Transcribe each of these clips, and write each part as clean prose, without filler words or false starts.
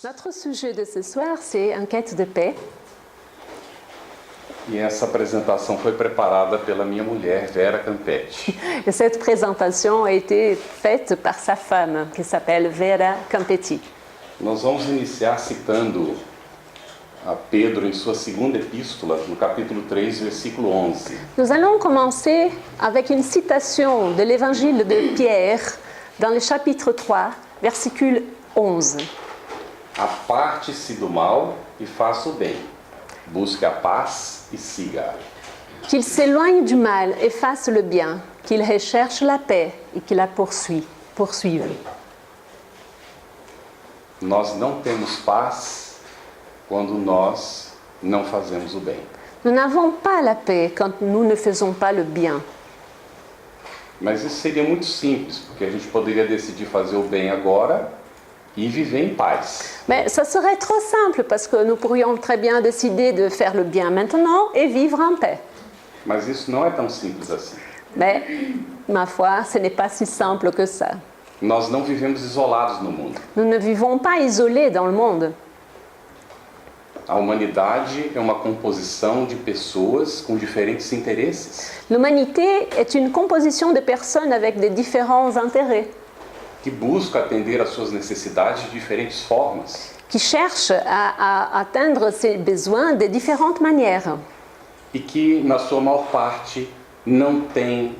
Notre sujet de ce soir, c'est une quête de paix. E essa apresentação foi preparada pela minha mulher, Vera Campetti. Et cette présentation a été faite par sa femme, qui s'appelle Vera Campetti. Nós vamos iniciar citando a Pedro em sua segunda epístola, no capítulo 3, versículo 11. Nous allons commencer avec une citation de l'évangile de Pierre dans le chapitre 3, versicule 11. Aparte-se do mal e faça o bem. Busque a paz e siga-a. Qu'il s'éloigne du mal et fasse le bien, qu'il recherche la paix et qu'il la poursuive. Nós não temos paz quando nós não fazemos o bem. Nous n'avons pas la paix quand nous ne faisons pas le bien. Mas isso seria muito simples, porque a gente poderia decidir fazer o bem agora e viver em paz. Mais ça serait trop simple parce que nous pourrions très bien décider de faire le bien maintenant et vivre en paix. Mas isso não é tão simples assim. Mais, ma foi, ce n'est pas si simple que ça. Nós não vivemos isolados no mundo. Nous ne vivons pas isolés dans le monde. A humanidade é uma composição de pessoas com diferentes interesses, L'humanité est une composition de personnes avec des différents intérêts, que buscam atender às suas necessidades de diferentes formas qui cherchent à atteindre ses besoins de différentes manières. e que, na sua maior parte, não têm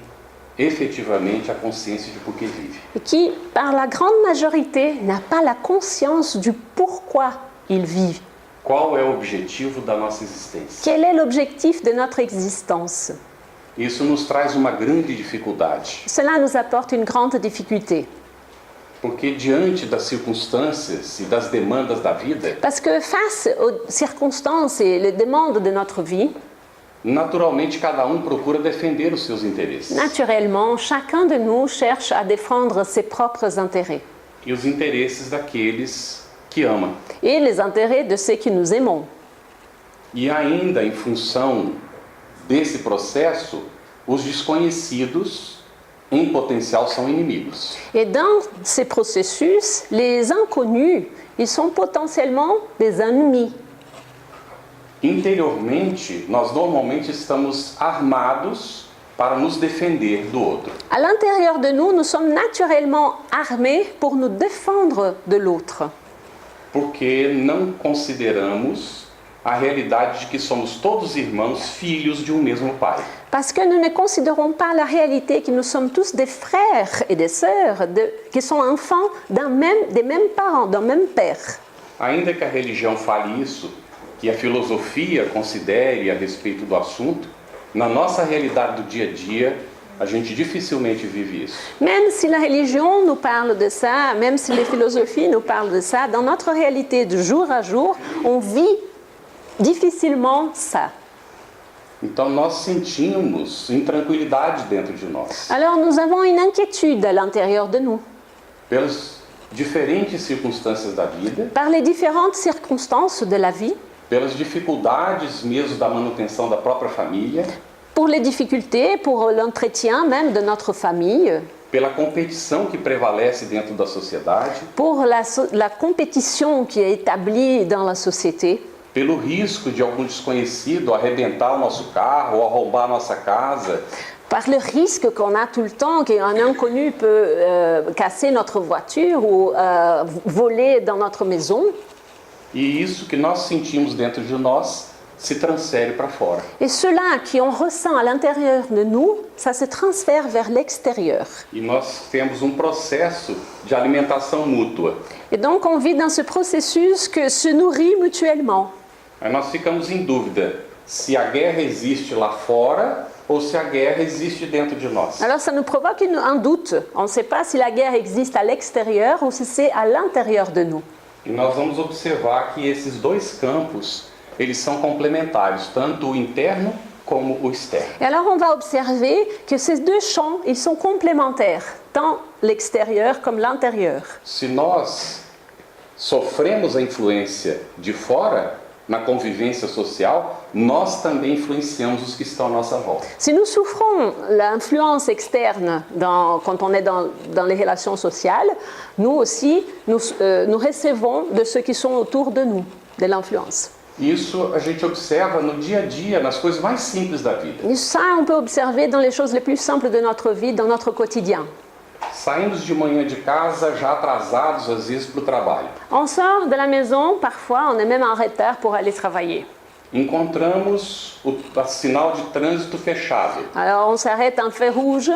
efetivamente a consciência de por que vive. Et qui, par la grande majorité, n'a pas la conscience du pourquoi ils vivent. Qual é o objetivo da nossa existência? Quel est l'objectif de notre existence? Isso nos traz uma grande dificuldade, Cela nous apporte une grande difficulté. porque diante das circunstâncias e das demandas da vida, Parce que face aux circonstances et les demandes de notre vie, naturalmente cada procura defender os seus interesses naturellement, chacun de nous cherche à défendre ses propres intérêts e os interesses daqueles que ama. et les intérêts de ceux que nous aimons. E ainda em função desse processo, os desconhecidos, em potencial, são inimigos. Et dans ces processus, les inconnus, ils sont potentiellement des ennemis. Interiormente, nós normalmente estamos armados para nos defender do outro. À l'intérieur de nous, nous sommes naturellement armés pour nous défendre de l'autre. Porque não consideramos a realidade de que somos todos irmãos, filhos de um mesmo pai. Parce que nous ne considérons pas la réalité que nous sommes tous des frères et des sœurs qui sont enfants des mêmes parents, d'un même père. Ainda que a religião fale isso, que a filosofia considere a respeito do assunto, na nossa realidade do dia a dia, a gente dificilmente vive isso. Même si la religion nous parle de ça, même si les philosophies nous parlent de ça, dans notre réalité de jour à jour, on vit difficilement ça. Então nós sentimos intranquilidade dentro de nós, Alors nous avons une inquiétude à l'intérieur de nous, pelas diferentes circunstâncias da vida, par les différentes circonstances de la vie, pelas dificuldades mesmo da manutenção da própria família, pour les difficultés, pour l'entretien même de notre famille, pela competição que prevalece dentro da sociedade, pour la compétition qui est établie dans la société, pelo risco de algum desconhecido arrebentar o nosso carro ou arrombar a nossa casa, par le risque qu'on a tout le temps qu'un inconnu peut casser notre voiture ou voler dans notre maison. e isso que nós sentimos dentro de nós se transfere para fora. Et cela qu'on ressent à l'intérieur de nous, ça se transfère vers l'extérieur. E nós temos processo de alimentação mútua. Et donc on vit dans ce processus que se nourrit mutuellement. Aí nós ficamos em dúvida se a guerra existe lá fora ou se a guerra existe dentro de nós. Alors ça nous provoque un doute. On ne sait pas si la guerre existe à l'extérieur ou si c'est à l'intérieur de nous. E nós vamos observar que esses dois campos, eles são complementares, tanto o interno como o externo. Et alors on va observer que ces deux champs, ils sont complémentaires, tant l'extérieur comme l'intérieur. Se nós sofremos a influência de fora na convivência social, nós também influenciamos os que estão à nossa volta. Si nous souffrons l'influence externe quand on est dans les relations sociales, nous aussi, nous recevons de ceux qui sont autour de nous, de l'influence. Isso a gente observa no dia a dia, nas coisas mais simples da vida. Et ça, on peut observer dans les choses les plus simples de notre vie, dans notre quotidien. Saímos de manhã de casa já atrasados, às vezes, para o trabalho. On sort de la maison, parfois on est même en retard pour aller travailler. Encontramos o sinal de trânsito fechado. Alors on s'arrête en feu rouge,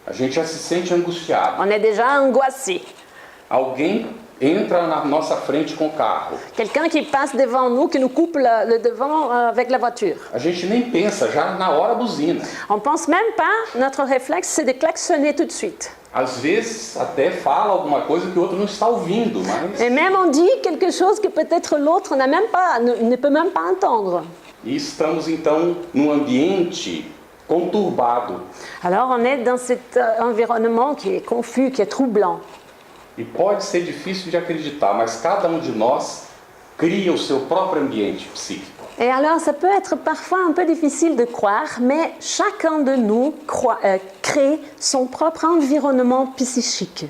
A gente já se sente angustiado. on est déjà angoissé. Alguém entra na nossa frente com o carro. Quelqu'un qui passe devant nous, qui nous coupe le devant avec la voiture. A gente nem pensa, já na hora buzina. On pense même pas, notre réflexe c'est de klaxonner tout de suite. Às vezes até fala alguma coisa que o outro não está ouvindo, mas... Et même on dit quelque chose que peut-être l'autre ne peut même pas entendre. E estamos então num ambiente conturbado. Alors on est dans cet environnement qui est confus, qui est troublant. E pode ser difícil de acreditar, mas cada um de nós cria o seu próprio ambiente psíquico. Et alors ça peut être parfois un peu difficile de croire, mais chacun de nous crée son propre environnement psychique.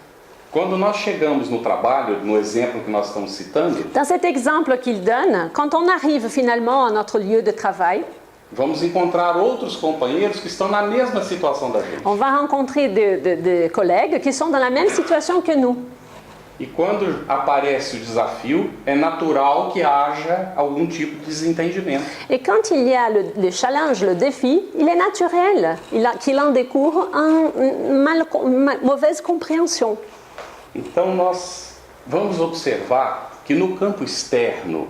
Quando nós chegamos no trabalho, no exemplo que nós estamos citando, Dans cet exemple qu'il donne, quand on arrive finalement à notre lieu de travail, vamos encontrar outros companheiros que estão na mesma situação da gente. on va rencontrer des collègues qui sont dans la même situation que nous. E quando aparece o desafio, é natural que haja algum tipo de desentendimento. Et quand il y a le challenge, le défi, il est naturel qu'il en découle une mauvaise compréhension. Então nós vamos observar que no campo externo,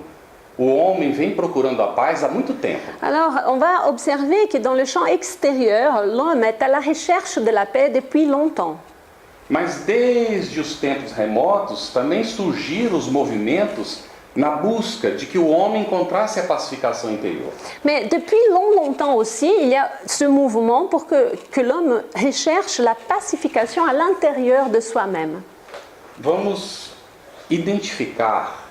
o homem vem procurando a paz há muito tempo. Alors, on va observer que dans le champ extérieur, l'homme est à la recherche de la paix depuis longtemps. Mas desde os tempos remotos também surgiram os movimentos na busca de que o homem encontrasse a pacificação interior. Mais depuis longtemps aussi, il y a ce mouvement pour que l'homme recherche la pacification à l'intérieur de soi-même. Vamos identificar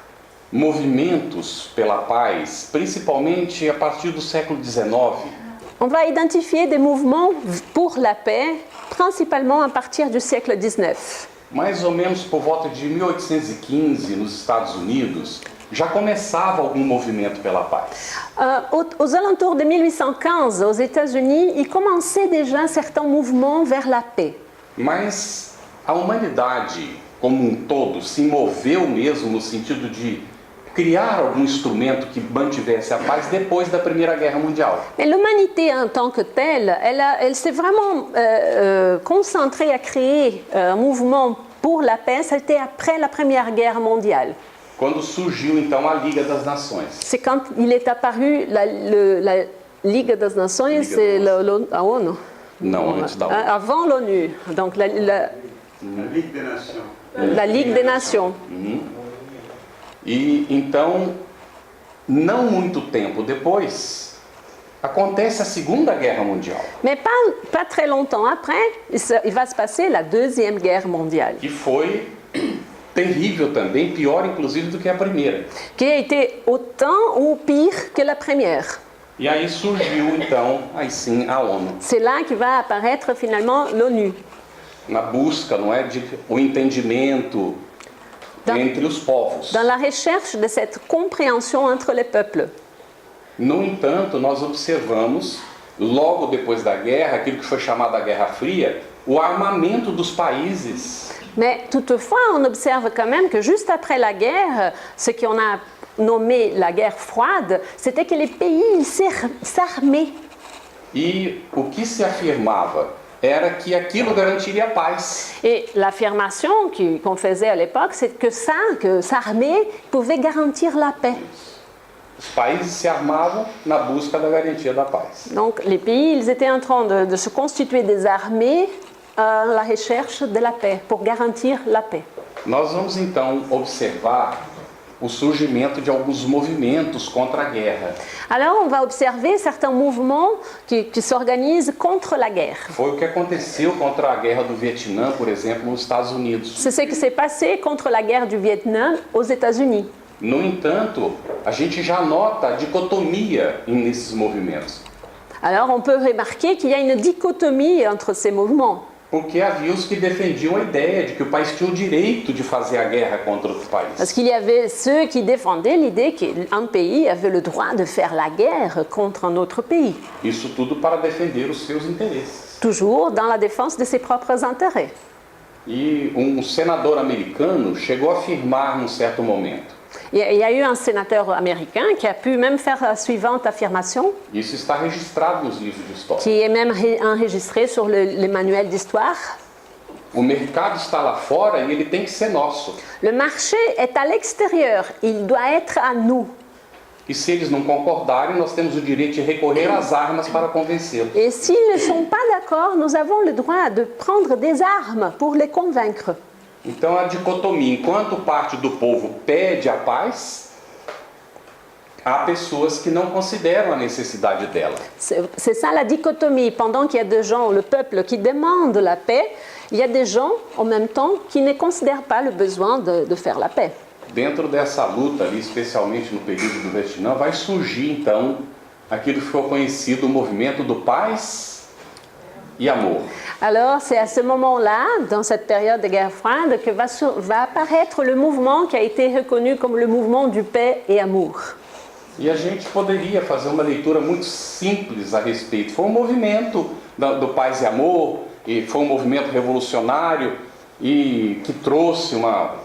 movimentos pela paz, principalmente a partir do século XIX. On va identifier des mouvements pour la paix, principalement à partir du siècle XIX. Mais ou menos por volta de 1815, nos Estados Unidos, já começava algum movimento pela paz. Aux alentours de 1815, aux États-Unis, il commençait déjà certains mouvements vers la paix. Mas a humanidade como um todo se moveu mesmo no sentido de criar algum instrumento que mantivesse a paz depois da Primeira Guerra Mundial. Mais l'humanité en tant que telle, elle s'est vraiment concentrée à créer un mouvement pour la paix, c'était après la Première Guerre mondiale. Quando surgiu então a Liga das Nações. C'est quand il est apparu la Ligue des Nations, c'est la ONU. Não, antes da ONU. Avant l'ONU, donc la Ligue des Nations. La Ligue des Nations. E então, não muito tempo depois, acontece a Segunda Guerra Mundial. Mais pas très longtemps après, il va se passer la Deuxième Guerre mondiale. Que foi terrível também, pior inclusive do que a primeira. Qui a été autant ou pire que la première. E aí surgiu então, aí sim, a ONU. C'est là que va apparaître finalement l'ONU. Na busca, não é, de o entendimento entre os povos. Dans la recherche de cette compréhension entre les peuples. No entanto, nós observamos, logo depois da guerra, aquilo que foi chamado a Guerra Fria, o armamento dos países. Mais toutefois, on observe quand même que juste après la guerre, ce qu'on a nommé la guerre froide, c'était que les pays s'armaient. E o que se afirmava era que aquilo garantiria a paz. Et l'affirmation qu'on faisait à l'époque, c'est que s'armer pouvait garantir la paix. Os países se armavam na busca da garantia da paz. Donc les pays, ils étaient en train de se constituer des armées à la recherche de la paix, pour garantir la paix. Nós vamos então observar o surgimento de alguns movimentos contra a guerra. Alors on va observer certains mouvements qui s'organisent contre la guerre. Foi o que aconteceu contra a guerra do Vietnã, por exemplo, nos Estados Unidos. C'est ce qui s'est passé contre la guerre du Vietnam aux États-Unis. No entanto, a gente já nota a dicotomia nesses movimentos, Alors on peut remarquer qu'il y a une dichotomie entre ces mouvements. porque havia os que defendiam a ideia de que o país tinha o direito de fazer a guerra contra outro Parce país. qu'il y avait ceux qui défendaient l'idée qu'un pays avait le droit de faire la guerre contre un autre pays, Isso tudo para defender os seus interesses. toujours dans la défense de ses propres intérêts. E um senador americano chegou a afirmar num certo momento, Il y a eu un sénateur américain qui a pu même faire la suivante affirmation, isso está registrado nos livros de história. qui est même enregistrée sur les manuels d'histoire. O mercado está lá fora e ele tem que ser nosso. Le marché est à l'extérieur, il doit être à nous. E se eles não concordarem, nós temos o direito de recorrer às armas para convencê-los. Et s'ils ne sont pas d'accord, nous avons le droit de prendre des armes pour les convaincre. Então a dicotomia, enquanto parte do povo pede a paz, há pessoas que não consideram a necessidade dela. C'est ça la dichotomie. Pendant qu'il y a des gens, le peuple qui demande la paix, il y a des gens en même temps qui ne considèrent pas le besoin de faire la paix. Dentro dessa luta ali, especialmente no período do Vietnã, vai surgir então aquilo que ficou conhecido o movimento do paz e amor. Alors c'est à ce moment-là, dans cette période de guerre froide, que va apparaître le mouvement qui a été reconnu comme le mouvement du paix et amour. E a gente poderia fazer uma leitura muito simples a respeito. Foi um movimento do paz e amor, e foi um movimento revolucionário e que trouxe um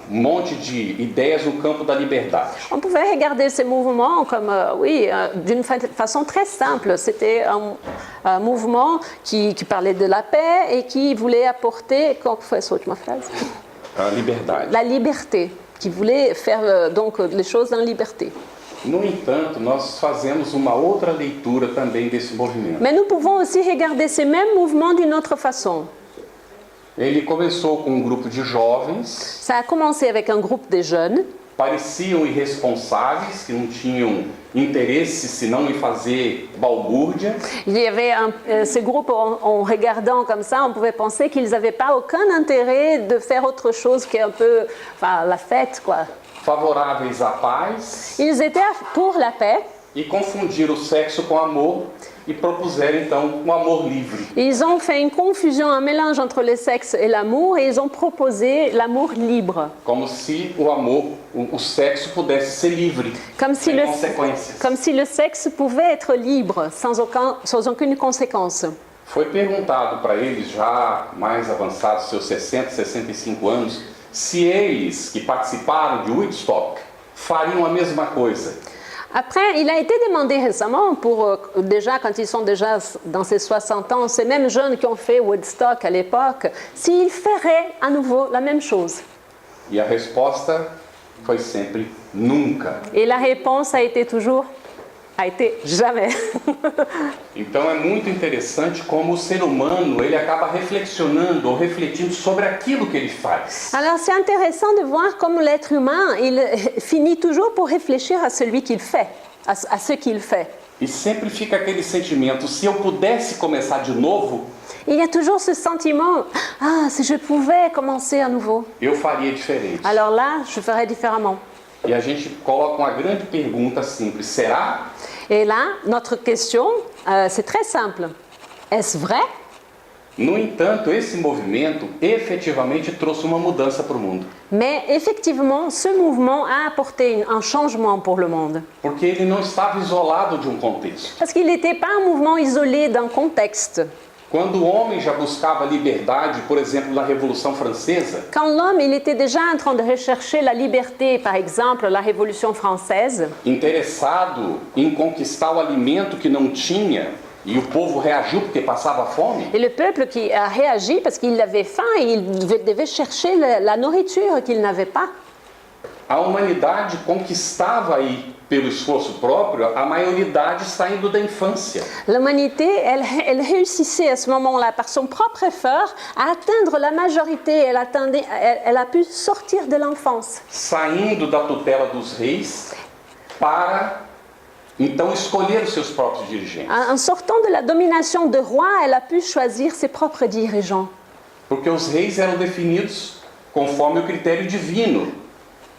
monte de ideias no campo da liberdade. On pouvait regarder ces mouvements comme, d'une façon très simple. C'était un mouvement qui parlait de la paix et qui voulait apporter, qual foi essa última frase? A liberdade. La liberté, qui voulait faire donc les choses en liberté. No entanto, nós fazemos uma outra leitura também desse movimento. Mais nous pouvons aussi regarder ces mêmes mouvements d'une autre façon. Ele começou com um grupo de jovens, Ça a commencé avec un groupe de jeunes pareciam irresponsáveis, que não tinham interesse senão em fazer balbúrdia. Il y avait ce groupe, en regardant comme ça, on pouvait penser qu'ils n'avaient pas aucun intérêt de faire autre chose qu'un peu la fête, quoi. Favoráveis à paz Ils étaient pour la paix. e confundiram o sexo com amor e propuseram então um amor livre. Ils ont fait une confusion, un mélange entre le sexe et l'amour, et ils ont proposé l'amour libre. Como se o amor, o sexo pudesse ser livre, Comme si, sem consequências. comme si le sexe pouvait être libre, sans aucune conséquence. Foi perguntado para eles, já mais avançados, seus 60, 65 anos, se eles que participaram de Woodstock fariam a mesma coisa. Après, il a été demandé récemment, déjà quand ils sont déjà dans ces 60 ans, ces mêmes jeunes qui ont fait Woodstock à l'époque, s'ils feraient à nouveau la même chose. E a resposta foi sempre nunca. Et la réponse a été jamais. Então é muito interessante como o ser humano ele acaba reflexionando ou refletindo sobre aquilo que ele faz. Alors c'est intéressant de voir comment l'être humain, il finit toujours pour réfléchir à celui qu'il fait, à ce qu'il fait. E sempre fica aquele sentimento, se eu pudesse começar de novo, Il y a toujours ce sentiment, si je pouvais commencer à nouveau, eu faria diferente. alors là, je ferais différemment. E a gente coloca uma grande pergunta simples, será? Et là, notre question, c'est très simple. Est-ce vrai? No entanto, esse movimento efetivamente trouxe uma mudança para o mundo. Mais effectivement, ce mouvement a apporté un changement pour le monde. Porque ele não estava isolado de um contexto. Parce qu'il n'était pas un mouvement isolé d'un contexte. Quando o homem já buscava liberdade, por exemplo, na Revolução Francesa, Quand l'homme, il était déjà en train de rechercher la liberté, par exemple, la Révolution française, interessado em conquistar o alimento que não tinha, e o povo reagiu porque passava fome, et le peuple qui a réagi parce qu'il avait faim et il devait chercher la nourriture qu'il n'avait pas. a humanidade conquistava aí, pelo esforço próprio, a maioridade saindo da infância. L'humanité, elle réussissait à ce moment-là, par son propre effort, à atteindre la majorité. Elle a pu sortir de l'enfance. Saindo da tutela dos reis para, então, escolher os seus próprios dirigentes. En sortant de la domination de roi, elle a pu choisir ses propres dirigeants. Porque os reis eram definidos conforme o critério divino.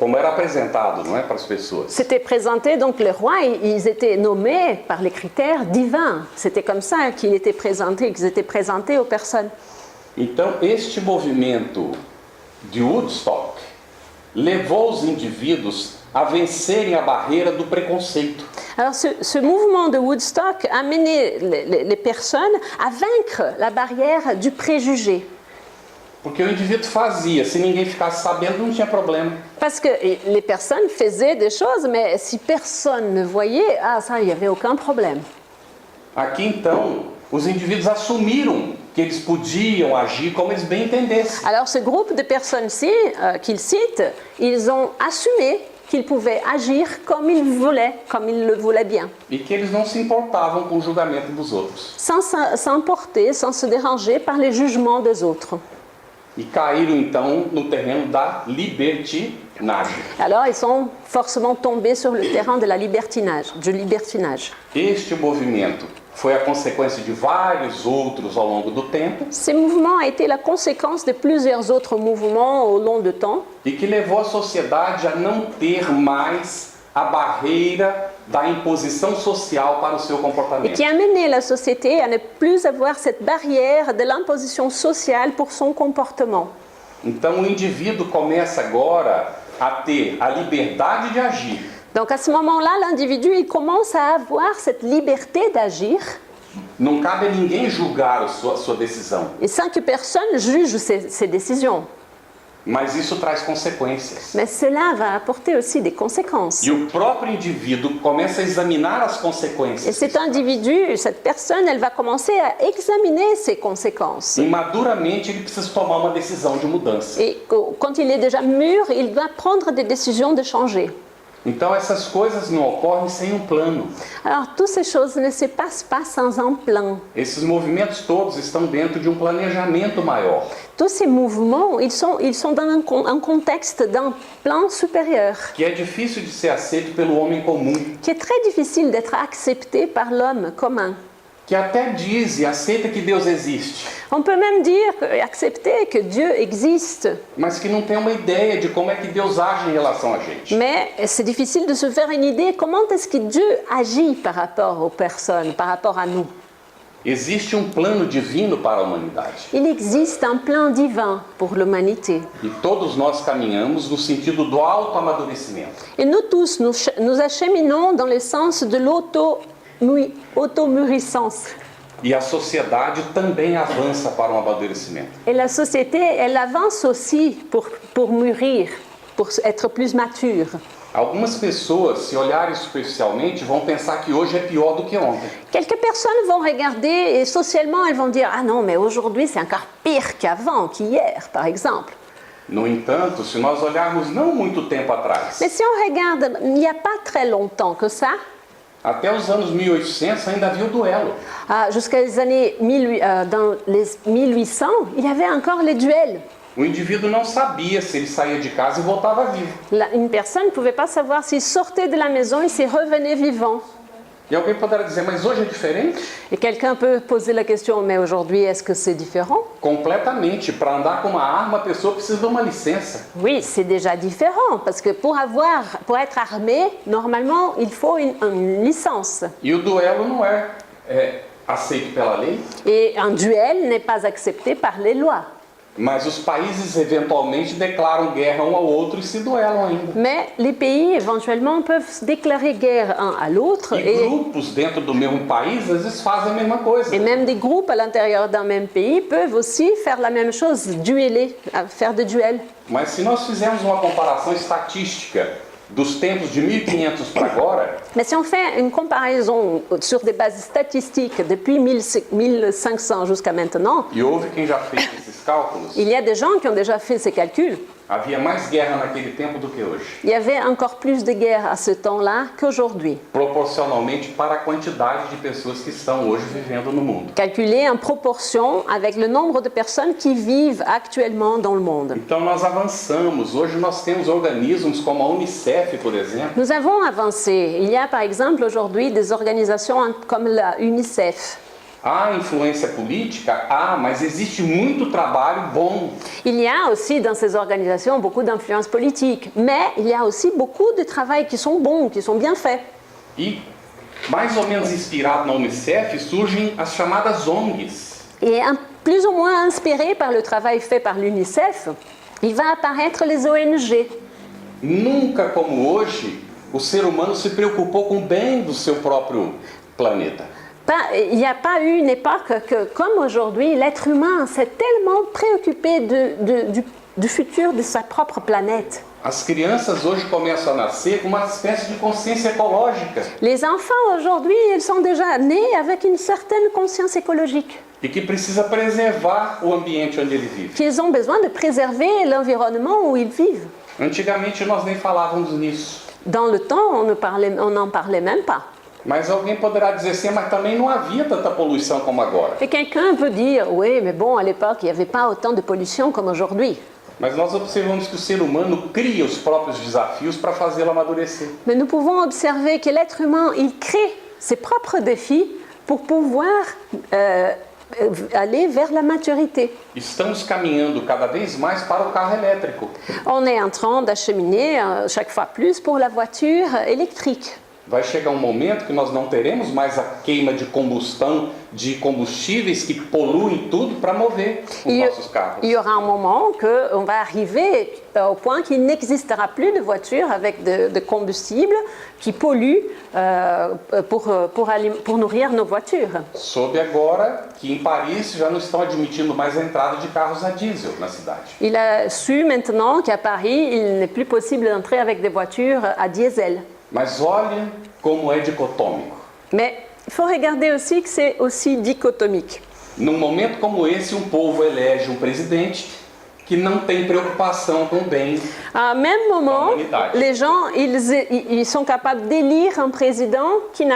como era apresentado, não é, para as pessoas. C'était présenté, donc les rois, ils étaient nommés par les critères divins. C'était comme ça qu'ils étaient présentés aux personnes. Então, este movimento de Woodstock levou os indivíduos a vencerem a barreira do preconceito. Alors ce mouvement de Woodstock a mené les personnes à vaincre la barrière du préjugé. Porque o indivíduo fazia, se ninguém ficasse sabendo, não tinha problema. Parce que les personnes faisaient des choses, mais si personne ne voyait, ça, il n'y avait aucun problème. Aqui, então, os indivíduos assumiram que eles podiam agir como eles bem entendessem. Alors ce groupe de personnes-ci, qu'ils citent, ils ont assumé qu'ils pouvaient agir comme ils voulaient, comme ils le voulaient bien. E que eles não se importavam com o julgamento dos outros. Sans s'emporter, sans se déranger par les jugements des autres. E caíram, então, no terreno da libertinagem. Alors ils sont forcément tombés sur le terrain de la libertinage, du libertinage. Este movimento foi a consequência de vários outros ao longo do tempo. Ces mouvements ont été la conséquence de plusieurs autres mouvements au long du temps. E que levou a sociedade a não ter mais a barreira da imposição social para o seu Et comportamento. qui a amené la société à ne plus avoir cette barrière de l'imposition sociale pour son comportement. Então o indivíduo começa agora a ter a liberdade de agir, Donc à ce moment-là, l'individu il commence à avoir cette liberté d'agir não cabe a ninguém julgar a sua decisão, et sans que personne juge ses décisions. mas isso traz consequências. Mais cela va apporter aussi des conséquences. E o próprio indivíduo começa a examinar as Et consequências. cet individu, cette personne, elle va commencer à examiner ses conséquences. E maduramente ele precisa tomar uma decisão de mudança. Et quand il est déjà mûr, il doit prendre des décisions de changer. Então essas coisas não ocorrem sem um plano. Alors, toutes ces choses ne se passent pas sans un plan. Esses movimentos todos estão dentro de um planejamento maior. Tous ces mouvements, ils sont dans un contexte d'un plan supérieur, Que é difícil de ser aceito pelo homem comum, qui est très difficile d'être accepté par l'homme commun. que até diz e aceita que Deus existe, On peut même dire, accepter que Dieu existe, mas que não tem uma ideia de como é que Deus age em relação a gente. mais c'est difficile de se faire une idée comment est-ce que Dieu agit par rapport aux personnes, par rapport à nous. Existe um plano divino para a humanidade. Il existe un plan divin pour l'humanité. E todos nós caminhamos no sentido do autoamadurecimento. Et nous tous, nous acheminons dans le sens de l'automûrissance. E a sociedade também avança para um amadurecimento. Et la société, elle avance aussi pour mûrir, pour être plus mature. Algumas pessoas, se olharem superficialmente, vão pensar que hoje é pior do que ontem. Quelques personnes vont regarder et socialement, elles vont dire « Ah non, mais aujourd'hui, c'est encore pire qu'avant, qu'hier, par exemple. » No entanto, se nós olharmos não muito tempo atrás, Mais si on regarde, il n'y a pas très longtemps que ça, até os anos 1800 ainda havia o duelo. jusqu'à les années dans les 1800, il y avait encore les duels. O indivíduo não sabia se ele saía de casa e voltava vivo. Une personne ne pouvait pas savoir s'il sortait de la maison et s'il revenait vivant. E alguém poderá dizer, mas hoje é diferente? Et quelqu'un peut poser la question, mais aujourd'hui, est-ce que c'est différent? Completamente. Para andar com uma arma, a pessoa precisa de uma licença. Oui, c'est déjà différent, parce que pour être armé, normalement, il faut une licence. E o duelo não é aceito pela lei, Et un duel n'est pas accepté par les lois. mas os países eventualmente declaram guerra um ao outro e se duelam ainda. Mais les pays, éventuellement, peuvent déclarer guerre un à l'autre, E grupos dentro do mesmo país às vezes fazem a mesma coisa. et même des groupes à l'intérieur d'un même pays peuvent aussi faire la même chose, dueler, faire des duels. Mas se nós fizermos uma comparação estatística dos tempos de 1500 para agora, Mais si on fait une comparaison sur des bases statistiques depuis 1500 jusqu'à maintenant, e houve quem já fez esses cálculos, il y a des gens qui ont déjà fait ces calculs. havia mais guerra naquele tempo do que hoje, Il y avait encore plus de guerres à ce temps-là qu'aujourd'hui, proporcionalmente para a quantidade de pessoas que estão hoje vivendo no mundo. calculées en proportion avec le nombre de personnes qui vivent actuellement dans le monde. Então nós avançamos. Hoje nós temos organismos como a Unicef, por exemplo, Nous avons avancé. Il y a par exemple aujourd'hui des organisations comme la UNICEF Há influência política? Há, mas existe muito trabalho bom. Il y a aussi dans ces organisations beaucoup d'influence politique, mais il y a aussi beaucoup de travail qui sont bons, qui sont bien faits. E, mais ou menos inspirado na Unicef, surgem as chamadas ONGs. Et plus ou moins inspiré par le travail fait par l'UNICEF, il va apparaître les ONG. Nunca como hoje, o ser humano se preocupou com o bem do seu próprio planeta. Il n'y a pas eu une époque que, comme aujourd'hui, l'être humain s'est tellement préoccupé du futur de sa propre planète. As crianças hoje começam a nascer com uma espécie de consciência ecológica Les enfants aujourd'hui, ils sont déjà nés avec une certaine conscience écologique, e que precisa preservar o ambiente onde ele vive. qu'ils ont besoin de préserver l'environnement où ils vivent. Antigamente nós nem falávamos nisso, Dans le temps, on n'en parlait même pas. mas alguém poderá dizer assim, mas também não havia tanta poluição como agora. Et quelqu'un peut dire, oui, mais bon, à l'époque, il n'y avait pas autant de pollution comme aujourd'hui. Mas nós observamos que o ser humano cria os próprios desafios para fazê-lo amadurecer. Mais nous pouvons observer que l'être humain, il crée ses propres défis pour pouvoir aller vers la maturité. Estamos caminhando cada vez mais para o carro elétrico. On est en train d'acheminer chaque fois plus pour la voiture électrique. Vai chegar um momento que nós não teremos mais a queima de combustão de combustíveis que poluem tudo para mover os nossos carros. Il y aura un moment qu'on va arriver au point qu'il n'existera plus de voitures avec de combustible qui polluent pour nourrir nos voitures. Soube agora que em Paris já não estão admitindo mais a entrada de carros a diesel na cidade. Il a su maintenant qu'à Paris, il n'est plus possible d'entrer avec des voitures à diesel. Mas olha como é dicotômico. Mais il faut regarder aussi que c'est aussi dichotomique. Num momento como esse, um povo elege um presidente que não tem preocupação com o bem. À un même moment, les gens ils sont capables d'élire un président qui ne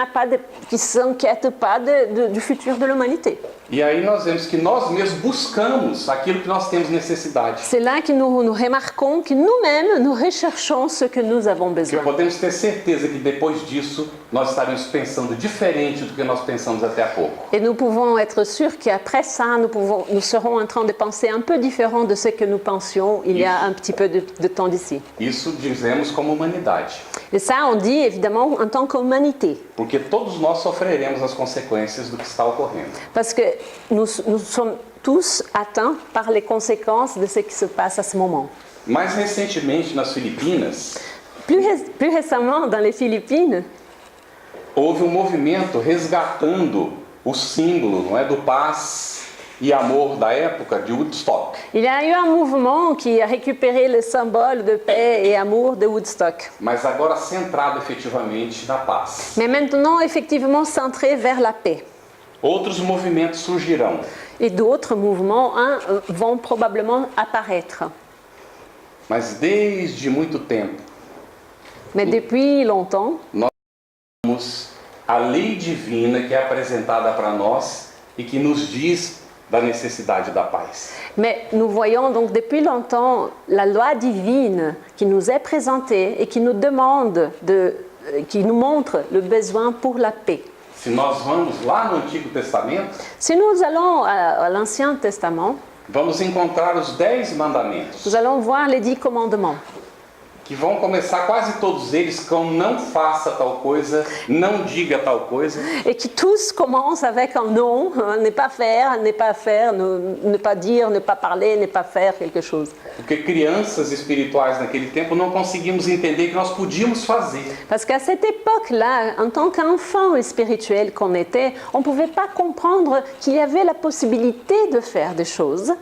s'inquiète pas du futur de l'humanité. E aí nós vemos que nós mesmos buscamos aquilo que nós temos necessidade. C'est là que nous remarquons que nous-mêmes, nous recherchons ce que nous avons besoin. Podemos ter certeza que depois disso nós estaremos pensando diferente do que nós pensamos até há pouco. Et nous pouvons être sûrs qu'après ça, nous serons en train de penser un peu différent de ce que nous pensions il y a un petit peu de temps d'ici. Isso dizemos como humanidade. Et ça, on dit évidemment en tant qu'humanité. Porque todos nós sofreremos as consequências do que está ocorrendo. Parce que nous sommes tous atteints par les conséquences de ce qui se passe à ce moment. Mais recentemente nas Filipinas, Plus récemment, dans les Philippines, houve movimento resgatando o símbolo, não é, do paz e amor da época de Woodstock. il y a eu un mouvement qui a récupéré le symbole de paix et amour de Woodstock. Mas agora centrado efetivamente na paz. Mais maintenant, effectivement, centré vers la paix. Outros movimentos surgirão. Et d'autres mouvements vont probablement apparaître. Mas desde muito tempo, Mais depuis longtemps, nós temos a lei divina que é apresentada para nós e que nos diz da necessidade da paz. mais nous voyons donc depuis longtemps la loi divine qui nous est présentée et qui nous demande qui nous montre le besoin pour la paix. Se nós vamos lá no Antigo Testamento, Si nous allons à l'Ancien Testament, vamos encontrar os 10 mandamentos, nous allons voir les 10 commandements. que vão começar quase todos eles com não faça tal coisa, não diga tal coisa. Et qui tous commencent avec un non, ne pas faire, ne pas dire, ne pas parler, ne pas faire quelque chose. Porque crianças espirituais naquele tempo não conseguimos entender que nós podíamos fazer. Parce qu'à cette époque-là, en tant qu'enfant spirituel qu'on était, on ne pouvait pas comprendre qu'il y avait la possibilité de faire des choses.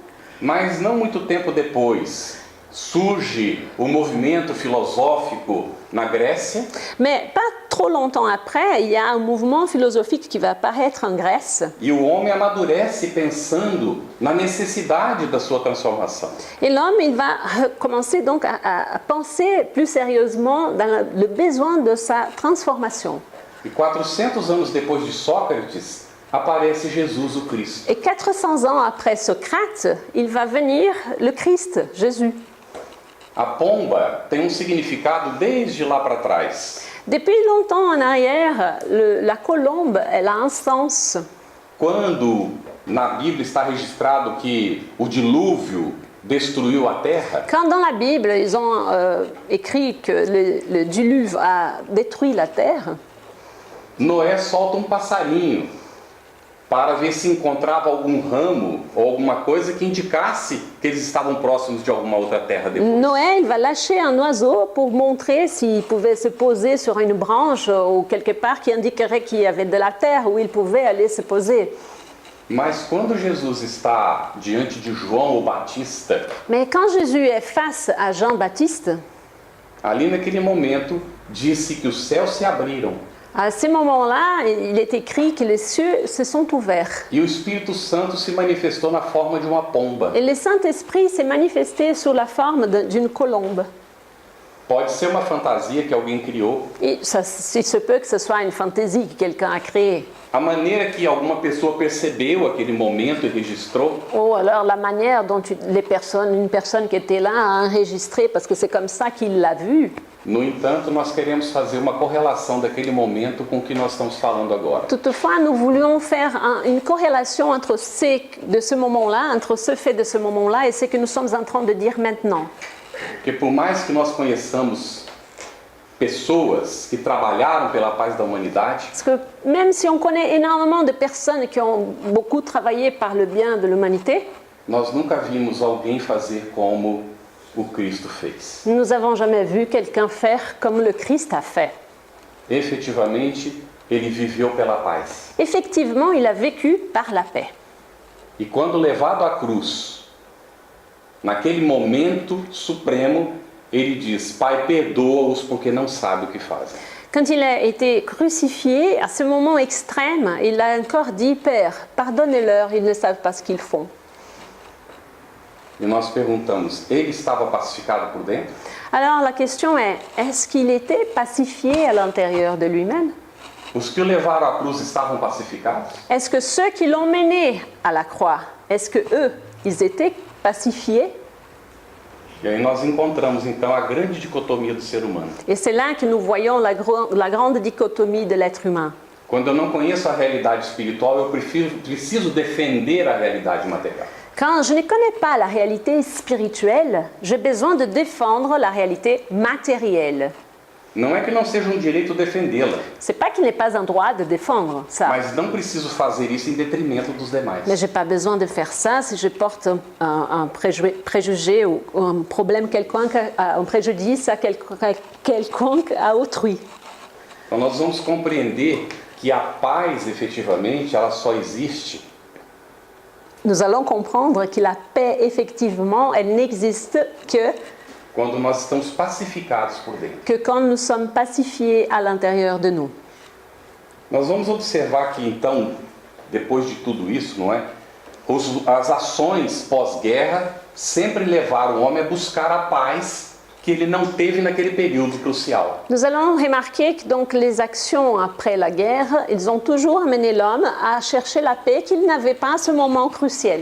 Mas não muito tempo depois, surge o movimento filosófico na Grécia, Mais pas trop longtemps après, il y a un mouvement philosophique qui va apparaître en Grèce. e o homem amadurece pensando na necessidade da sua transformação. Et l'homme, il va commencer donc à penser plus sérieusement dans le besoin de sa transformation. E 400 anos depois de Sócrates, aparece Jesus o Cristo. Et 400 ans après Socrate, il va venir le Christ, Jésus. A pomba tem significado desde lá para trás. Depuis longtemps en arrière, la colombe, elle a un sens. quando na Bíblia está registrado que o dilúvio destruiu a terra, Quand dans la Bible, ils ont écrit que le diluve a détruit la terre, Noé solta um passarinho para ver se encontrava algum ramo ou alguma coisa que indicasse que eles estavam próximos de alguma outra terra depois. Noé, il va lâcher un oiseau pour montrer s'il pouvait se poser sur une branche ou quelque part qui indiquerait qu'il y avait de la terre où il pouvait aller se poser. Mas quando Jesus está diante de João o Batista, Mais quand Jésus est face à Jean-Baptiste, ali naquele momento disse que os céus se abriram à ce moment-là, il est écrit que les cieux se sont ouverts. e o Espírito Santo se manifestou na forma de uma pomba. Et le Saint-Esprit s'est manifesté sous la forme d'une colombe. Pode ser uma fantasia que alguém criou, Et ça, il se peut que ce soit une fantaisie que quelqu'un a créée. a maneira que alguma pessoa percebeu aquele momento e registrou, Ou alors la manière dont une personne qui était là a enregistré, parce que c'est comme ça qu'il l'a vu. no entanto, nós queremos fazer uma correlação daquele momento com o que nós estamos falando agora. Toutefois, nous voulions faire une corrélation entre de ce moment-là, entre ce fait de ce moment-là et ce que nous sommes en train de dire maintenant. Porque por mais que nós conheçamos pessoas que trabalharam pela paz da humanidade, Parce que même si on connaît énormément de personnes qui ont beaucoup travaillé par le bien de l'humanité, nós nunca vimos alguém fazer como o Cristo fez. nous n'avons jamais vu quelqu'un faire comme le Christ a fait. Efetivamente, ele viveu pela paz. Effectivement, il a vécu par la paix. E quando levado à cruz, naquele momento supremo, ele diz: Pai, perdoa-os porque não sabem o que fazem. Quand il a été crucifié, à ce moment extrême, il a encore dit, Père, pardonnez-leur, ils ne savent pas ce qu'ils font. E nós perguntamos: ele estava pacificado por dentro? Alors la question est-ce qu'il était pacifié à l'intérieur de lui-même? Os que o levaram à cruz estavam pacificados? Est-ce que ceux qui l'ont mené à la croix, est-ce que eux, ils étaient pacifiés? E aí nós encontramos então a grande dicotomia do ser humano. Et c'est là que nous voyons la grande dichotomie de l'être humain. Quando eu não conheço a realidade espiritual, eu preciso defender a realidade material. Quand je ne connais pas la réalité spirituelle, j'ai besoin de défendre la réalité matérielle. Não é que não seja um direito defendê-la, C'est pas qu'il n'est pas un droit de défendre ça. mas não preciso fazer isso em detrimento dos demais. Mais je n'ai pas besoin de faire ça si je porte un préjugé ou un problème quelconque, un préjudice à quelconque à autrui. Então nós vamos compreender que a paz, efetivamente, ela só existe Nous allons comprendre que la paix, effectivement, elle n'existe quando nós estamos pacificados por dentro. que quand nous sommes pacifiés à l'intérieur de nous. Nós vamos observar que então, depois de tudo isso, não é? As ações pós-guerra sempre levaram o homem a buscar a paz que ele não teve naquele período crucial. Nous allons remarquer que donc les actions après la guerre, ils ont toujours amené l'homme à chercher la paix qu'il n'avait pas à ce moment crucial.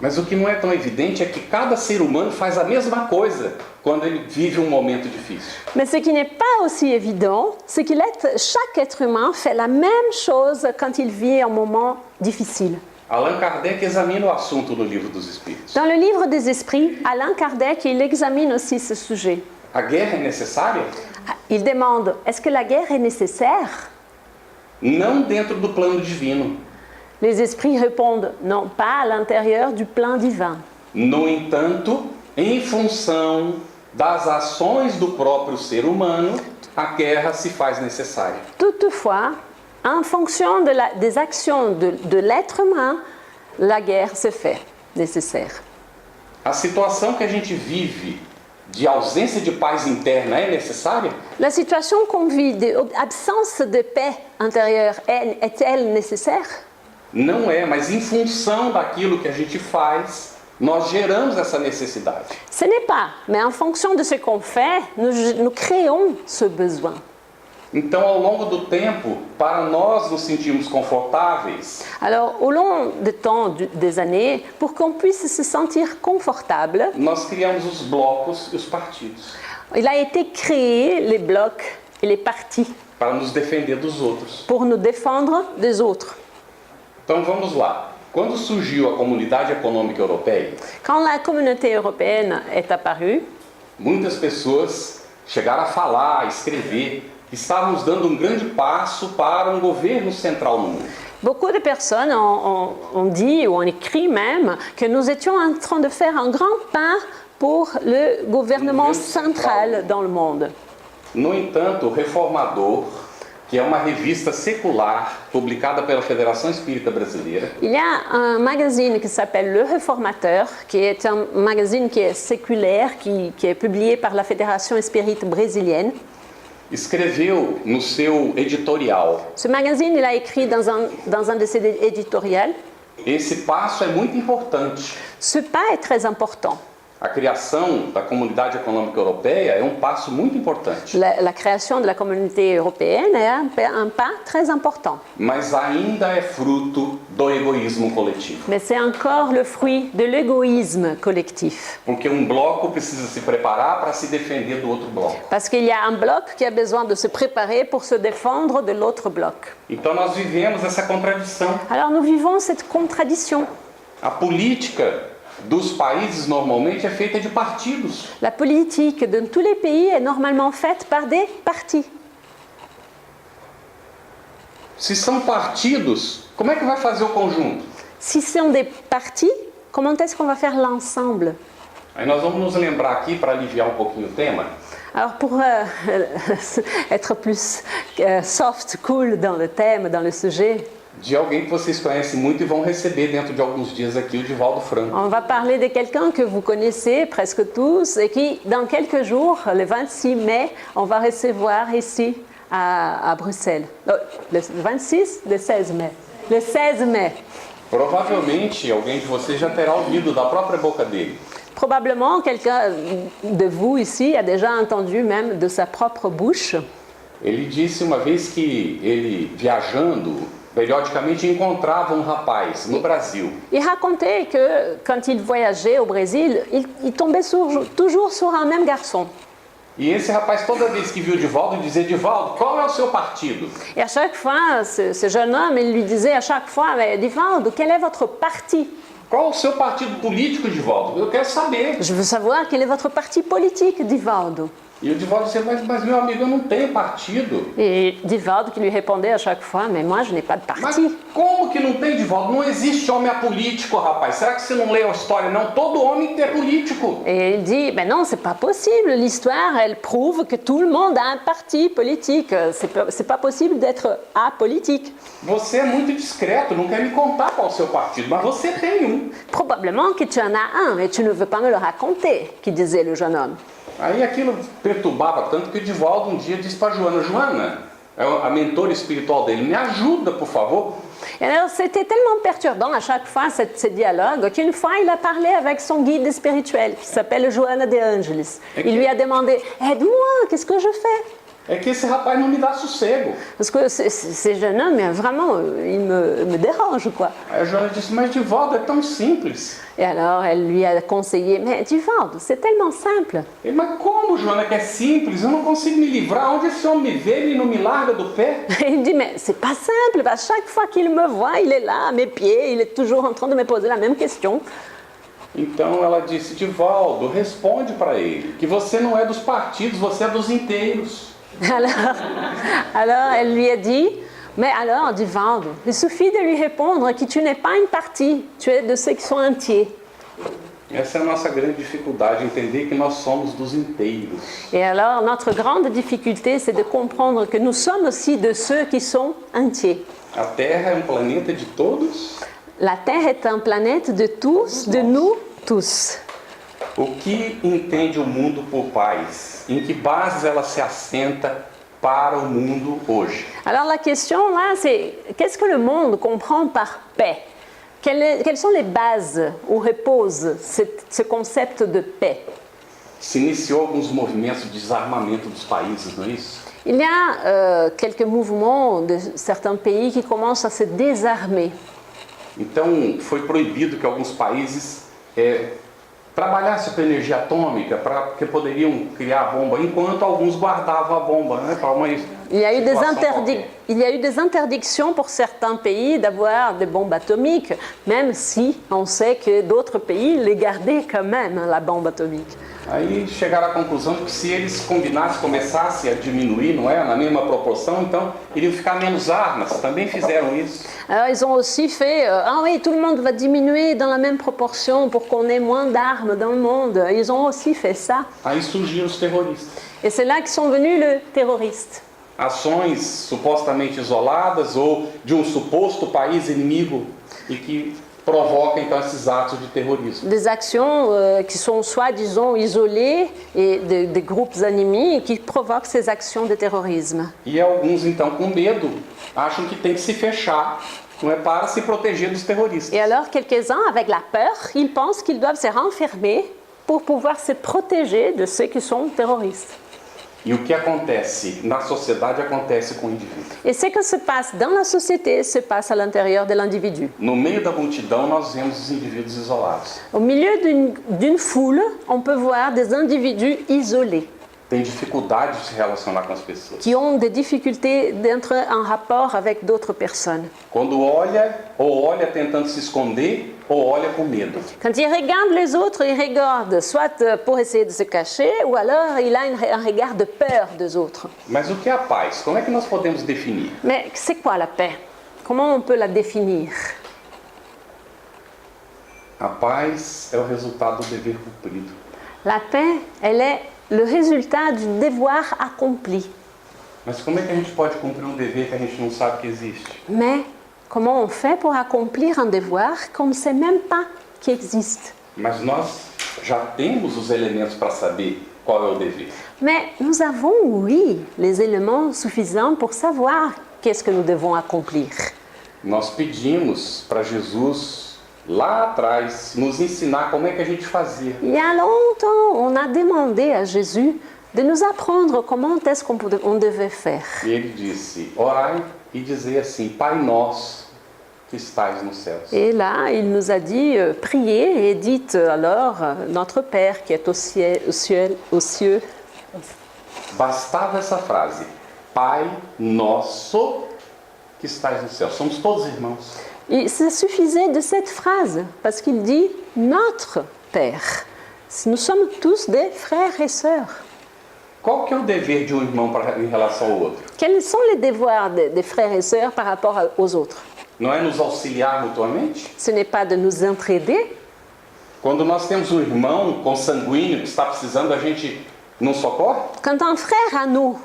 Mas o que não é tão evidente é que cada ser humano faz a mesma coisa quando ele vive um momento difícil. Mais ce qui n'est pas aussi évident, c'est que chaque être humain fait la même chose quand il vit un moment difficile. Allan Kardec examina o assunto no Livro dos Espíritos. Dans le livre des esprits, Allan Kardec, il examine aussi ce sujet. A guerra é necessária? Il demande, est-ce que la guerre est nécessaire? Não dentro do plano divino. Les esprits répondent, non, pas à l'intérieur du plan divin. No entanto, em função das ações do próprio ser humano, a guerra se faz necessária. Toutefois, en fonction des actions de l'être humain, la guerre se fait nécessaire. A situação que a gente vive de ausência de paz interna é necessária? La situation qu'on vit d'absence de paix intérieure est-elle nécessaire? Não é, mas em função daquilo que a gente faz, nós geramos essa necessidade. Ce n'est pas, mais en fonction de ce qu'on fait, nous créons ce besoin. Então, ao longo do tempo, para nós nos sentirmos confortáveis, Alors, au long du temps, des années, pour qu'on puisse se sentir confortable, nós criamos os blocos e os partidos il a été créé les blocs et les partis para nos defender dos outros. pour nous défendre des autres. Então vamos lá. Quando surgiu a Comunidade Econômica Europeia, Quand la communauté européenne est apparue, muitas pessoas chegaram a falar, a escrever, que estávamos dando um grande passo para um governo central no mundo. beaucoup de personnes ont dit ou ont écrit même que nous étions en train de faire un grand pas pour le gouvernement central dans le monde. No entanto, o Reformador, que é uma revista secular publicada pela Federação Espírita Brasileira, Il y a un magazine qui s'appelle Le Réformateur, qui est un magazine qui est séculaire, qui est publié par la Fédération Espírita brésilienne. escreveu no seu editorial: Ce magazine, il a écrit dans un de ses éditoriaux, esse passo é muito importante. ce pas est très important. A criação da Comunidade Econômica Europeia é um passo muito importante, La création de la communauté européenne est un pas très important. mas ainda é fruto do egoísmo coletivo. Mais c'est encore le fruit de l'égoïsme collectif. Porque um bloco precisa se preparar para se defender do outro bloco. Parce qu'il y a un bloc qui a besoin de se préparer pour se défendre de l'autre bloc. Então nós vivemos essa contradição. Alors nous vivons cette contradiction. A política dos países normalmente é feita de partidos. La politique de tous les pays est normalement faite par des partis. Se são partidos, como é que vai fazer o conjunto? Si ce sont des partis, comment est-ce qu'on va faire l'ensemble? Aí nós vamos nos lembrar aqui, para aliviar um pouquinho o tema, Alors pour être plus soft, cool dans le thème, dans le sujet, de alguém que vocês conhecem muito e vão receber dentro de alguns dias aqui, o Divaldo Franco. on va parler de quelqu'un que vous connaissez presque tous et qui, dans quelques jours, le 26 mai, on va recevoir ici à Bruxelles. Le 26, le 16 mai. Le 16 mai. Provavelmente alguém de vocês já terá ouvido da própria boca dele. Probablement, quelqu'un de vous ici a déjà entendu même de sa propre bouche. Ele disse uma vez que ele, viajando, periodicamente encontrava um rapaz no Brasil. Il racontait que quand il voyageait au Brésil, il tombait toujours sur un même garçon. E esse rapaz, toda vez que viu o Divaldo, dizia: Divaldo, qual é o seu partido? Et à chaque fois, ce jeune homme, il lui disait à chaque fois, mais Divaldo, quel est votre parti? Qual é o seu partido político, Divaldo? Eu quero saber. Je veux savoir quel est votre parti politique, Divaldo. E o Divaldo dizia: mas meu amigo, eu não tenho partido. Et Divaldo qui lui répondait à chaque fois, mais moi je n'ai pas de Mas parti. como que não tem, Divaldo? Não existe homem apolítico, rapaz. Será que você não leu a história, não? Todo homem é político. Et il dit, ben non, c'est pas possible. L'histoire, elle prouve que tout le monde a un parti politique. C'est pas possible d'être apolitique. Você é muito discreto, não quer me contar qual é o seu partido, mas você tem um. Probablement que tu en as un, et tu ne veux pas me le raconter, qui disait le jeune homme. Aí aquilo perturbava tanto que o Divaldo um dia disse para Joana: Joana, a mentora espiritual dele, me ajuda, por favor. Et alors c'était tellement perturbant à chaque fois ces dialogues qu'une fois il a parlé avec son guide spirituel qui s'appelle Joana de Angelis. Il lui a demandé, aide-moi, qu'est-ce que je fais? É que esse rapaz não me dá sossego. Parce que ces jeunes hommes, vraiment, ils me dérangent, quoi. Aí a Joana disse: mas Divaldo, é tão simples. Et alors elle lui a conseillé, mais Divaldo, c'est tellement simple. Ele: mas como, Joana, que é simples? Eu não consigo me livrar. Onde esse homem me vê, ele não me larga do pé. Et il me dit, mais c'est pas simple, à chaque fois qu'il me voit, il est là, à mes pieds, il est toujours en train de me poser la même question. Então ela disse: Divaldo, responde para ele que você não é dos partidos, você é dos inteiros. Alors elle lui a dit, mais alors Divaldo, il suffit de lui répondre que tu n'es pas une partie, tu es de ceux qui sont entiers. Essa é a nossa grande dificuldade, entender que nós somos dos inteiros. Et alors notre grande difficulté, c'est de comprendre que nous sommes aussi de ceux qui sont entiers. A Terra é um planeta de todos. La Terre est un planète de tous, de nous tous. O que entende o mundo por paz? Em que bases ela se assenta para o mundo hoje? Alors la question là, c'est qu'est-ce que le monde comprend par paix? Quelles sont les bases où repose ce concept de paix? Se iniciou alguns movimentos de desarmamento dos países, não é isso? Il y a quelques mouvements de certains pays qui commencent à se désarmer. Então foi proibido que alguns países trabalhassem com energia atômica porque poderiam criar a bomba, enquanto alguns guardavam a bomba, né, para uma Il y a eu des situação qualquer. il y a eu des interdictions pour certains pays d'avoir des bombes atomiques, même si on sait que d'autres pays les gardaient quand même, la bombe atomique. Aí chegaram à conclusão de que se eles combinassem, começassem a diminuir, não é, na mesma proporção, então iriam ficar menos armas. Também fizeram isso. Alors ils ont aussi fait, ah oui, tout le monde va diminuer dans la même proportion pour qu'on ait moins d'armes dans le monde. Ils ont aussi fait ça. Aí surgiram os terroristas. Et c'est là que sont venus les terroristes. Ações supostamente isoladas ou de um suposto país inimigo e que provoca então esses atos de terrorismo. Des actions qui sont soi-disant isolées et des groupes ennemis qui provoquent ces actions de terrorisme. E alguns então com medo acham que tem que se fechar, não é, para se proteger dos terroristas. Et alors quelques-uns, avec la peur, ils pensent qu'ils doivent se renfermer pour pouvoir se protéger de ceux qui sont terroristes. E o que acontece na sociedade acontece com o indivíduo. Et ce qui se passe dans la société se passe à l'intérieur de l'individu. No meio da multidão nós vemos os indivíduos isolados. Au milieu d'une foule, on peut voir des individus isolés Tem dificuldade de se relacionar com as pessoas. qui ont des difficultés d'entrer en rapport avec d'autres personnes. Quando olha, ou olha tentando se esconder, ou olha com medo. Quand il regarde les autres, il regarde soit pour essayer de se cacher, ou alors il a un regard de peur des autres. Mas o que é a paz? Como é que nós podemos definir? Mais c'est quoi la paix? Comment on peut la définir? A paz é o resultado do dever cumprido. La paix, elle est le résultat du devoir accompli. Mas como é que a gente pode cumprir um dever que a gente não sabe que existe? Mais comment on fait pour accomplir un devoir qu'on ne sait même pas qu'il existe? Mas nós já temos os elementos para saber qual é o dever. Mais nous avons, oui, les éléments suffisants pour savoir qu'est-ce que nous devons accomplir. Nós pedimos para Jesus lá atrás nos ensinar como é que a gente fazia. Il y a longtemps, on a demandé à Jésus de nous apprendre comment est-ce qu'on devait faire. E ele disse: orai e dizei assim: Pai nosso que estais nos céus. Et là, il nous a dit, priez et dites alors, notre Père qui est aux cieux. Bastava essa frase: Pai nosso que estais nos céus. Somos todos irmãos. Et ça suffisait de cette phrase, parce qu'il dit notre Père. Nous sommes tous des frères et sœurs. Qual que é o dever de um irmão em relação ao outro? Quels sont les devoirs des frères et sœurs par rapport aux autres? Não é nos auxiliar mutuamente? Ce n'est pas de nous entraider. Quando nós temos um irmão consanguíneo que está precisando, a gente não socorre? Quand un frère à nous,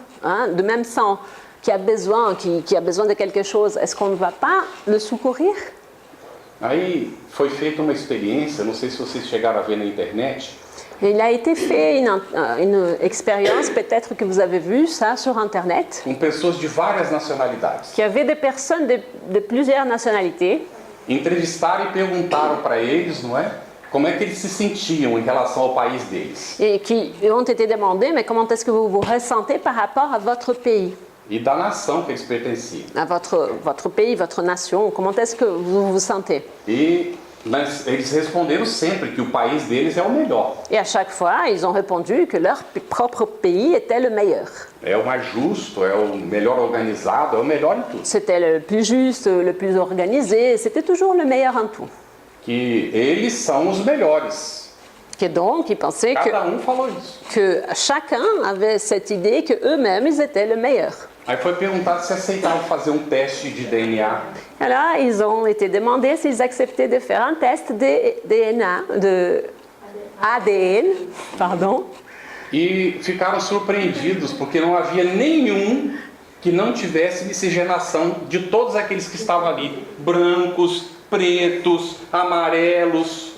de même sang, qui a besoin de quelque chose, est-ce qu'on ne va pas le secourir? Aí foi feita uma experiência, não sei se vocês chegaram a ver na internet. Il a été fait une expérience, peut-être que vous avez vu ça sur Internet, Com pessoas de várias nacionalidades. qu'il y avait des personnes de plusieurs nationalités Entrevistaram e perguntaram para eles, não é? Como é que eles se sentiam em relação ao país deles. et qui ont été demandées, mais comment est-ce que vous vous ressentez par rapport à votre pays, E da nação que eles pertenciam. à votre pays, votre nation, comment est-ce que vous vous sentez? E eles responderam sempre que o país deles é o melhor. Et à chaque fois, ils ont répondu que leur propre pays était le meilleur. É o mais justo, é o melhor organizado, é o melhor em tudo. C'était le plus juste, le plus organisé, c'était toujours le meilleur en tout. Que eles são os melhores. Et donc, ils pensaient Cada falou isso. que chacun avait cette idée qu'eux-mêmes, ils étaient le meilleur. Aí foi perguntado se aceitavam fazer um teste de DNA. Alors, ils ont été demandés s'ils acceptaient de faire un test de DNA, de ADN, pardon. E ficaram surpreendidos porque não havia nenhum que não tivesse miscigenação de todos aqueles que estavam ali. Brancos, pretos, amarelos,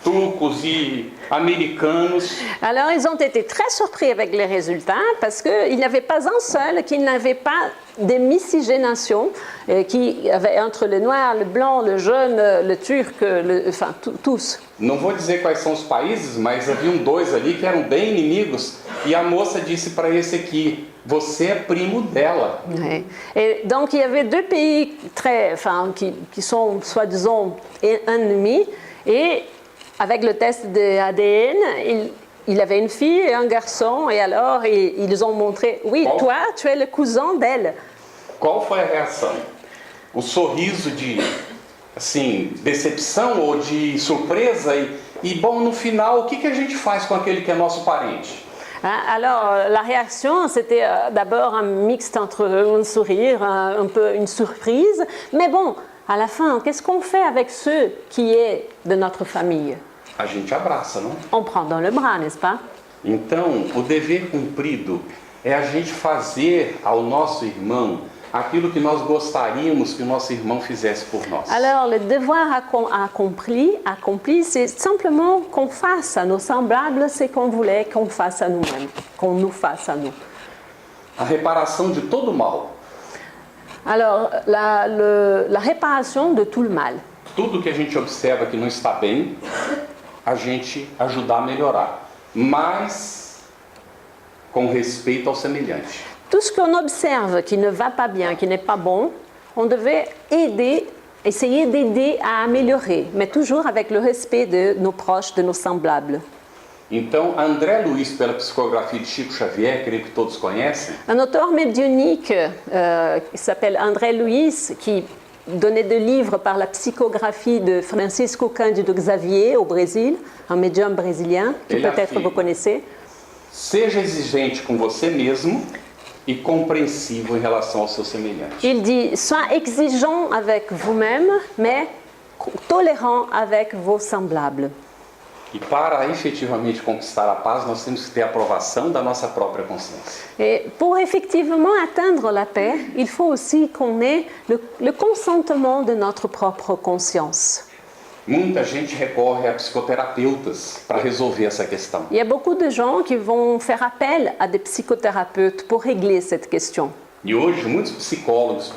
turcos e americanos. Alors, ils ont été très surpris avec les résultats parce qu'il n'y avait pas un seul qui n'avait pas de miscigénation, qui avait entre le noir, le blanc, le jaune, le turc, enfin tous. Não vou dizer quais são os países, mas haviam dois ali que eram bem inimigos. E a moça disse para esse aqui: você é primo dela. Ouais. Et donc, il y avait deux pays qui sont soi-disant ennemis. Et avec le test de ADN, il avait une fille et un garçon, et alors ils ont montré, oui, Qual? toi, tu es le cousin d'elle. Qual foi a reação? O sorriso de, assim, decepção ou de surpresa e bom, no final, o que a gente faz com aquele que é nosso parente? Hein, alors, la réaction, c'était d'abord un mixte entre un sourire, un peu une surprise, mais bon, à la fin, qu'est-ce qu'on fait avec ceux qui est de notre famille? A gente abraça, não? On prend dans le bras, n'est-ce pas? Então, o dever cumprido é a gente fazer ao nosso irmão aquilo que nós gostaríamos que o nosso irmão fizesse por nós. Alors, le devoir accompli, c'est simplement qu'on fasse à nos semblables ce qu'on voulait qu'on fasse à nous-mêmes, qu'on nous fasse à nous. A reparação de todo o mal. Alors, la réparation de tout le mal. Tudo que a gente observa que não está bem, a gente ajudar a melhorar, mas com respeito ao semelhante. Tout ce qu'on observe qui ne va pas bien, qui n'est pas bon, on devait essayer d'aider à améliorer, mais toujours avec le respect de nos proches, de nos semblables. Então, André Luiz, pela psicografia de Chico Xavier, creio que todos conhecem, Un auteur médiumnique qui s'appelle André Luiz, qui donnait des livres par la psychographie de Francisco Cândido Xavier au Brésil, un médium brésilien que Ele peut-être affirma. vous connaissez. seja exigente com você mesmo e compreensivo em relação ao seu semelhante. Il dit, sois exigeant avec vous-même, mais tolérant avec vos semblables. E para efetivamente conquistar a paz, nós temos que ter a aprovação da nossa própria consciência. Et pour effectivement atteindre la paix, il faut aussi qu'on ait le consentement de notre propre conscience. Muita gente recorre a psicoterapeutas para resolver essa questão. Il y a beaucoup de gens qui vont faire appel à des psychothérapeutes pour régler cette question. E hoje, muitos psicólogos,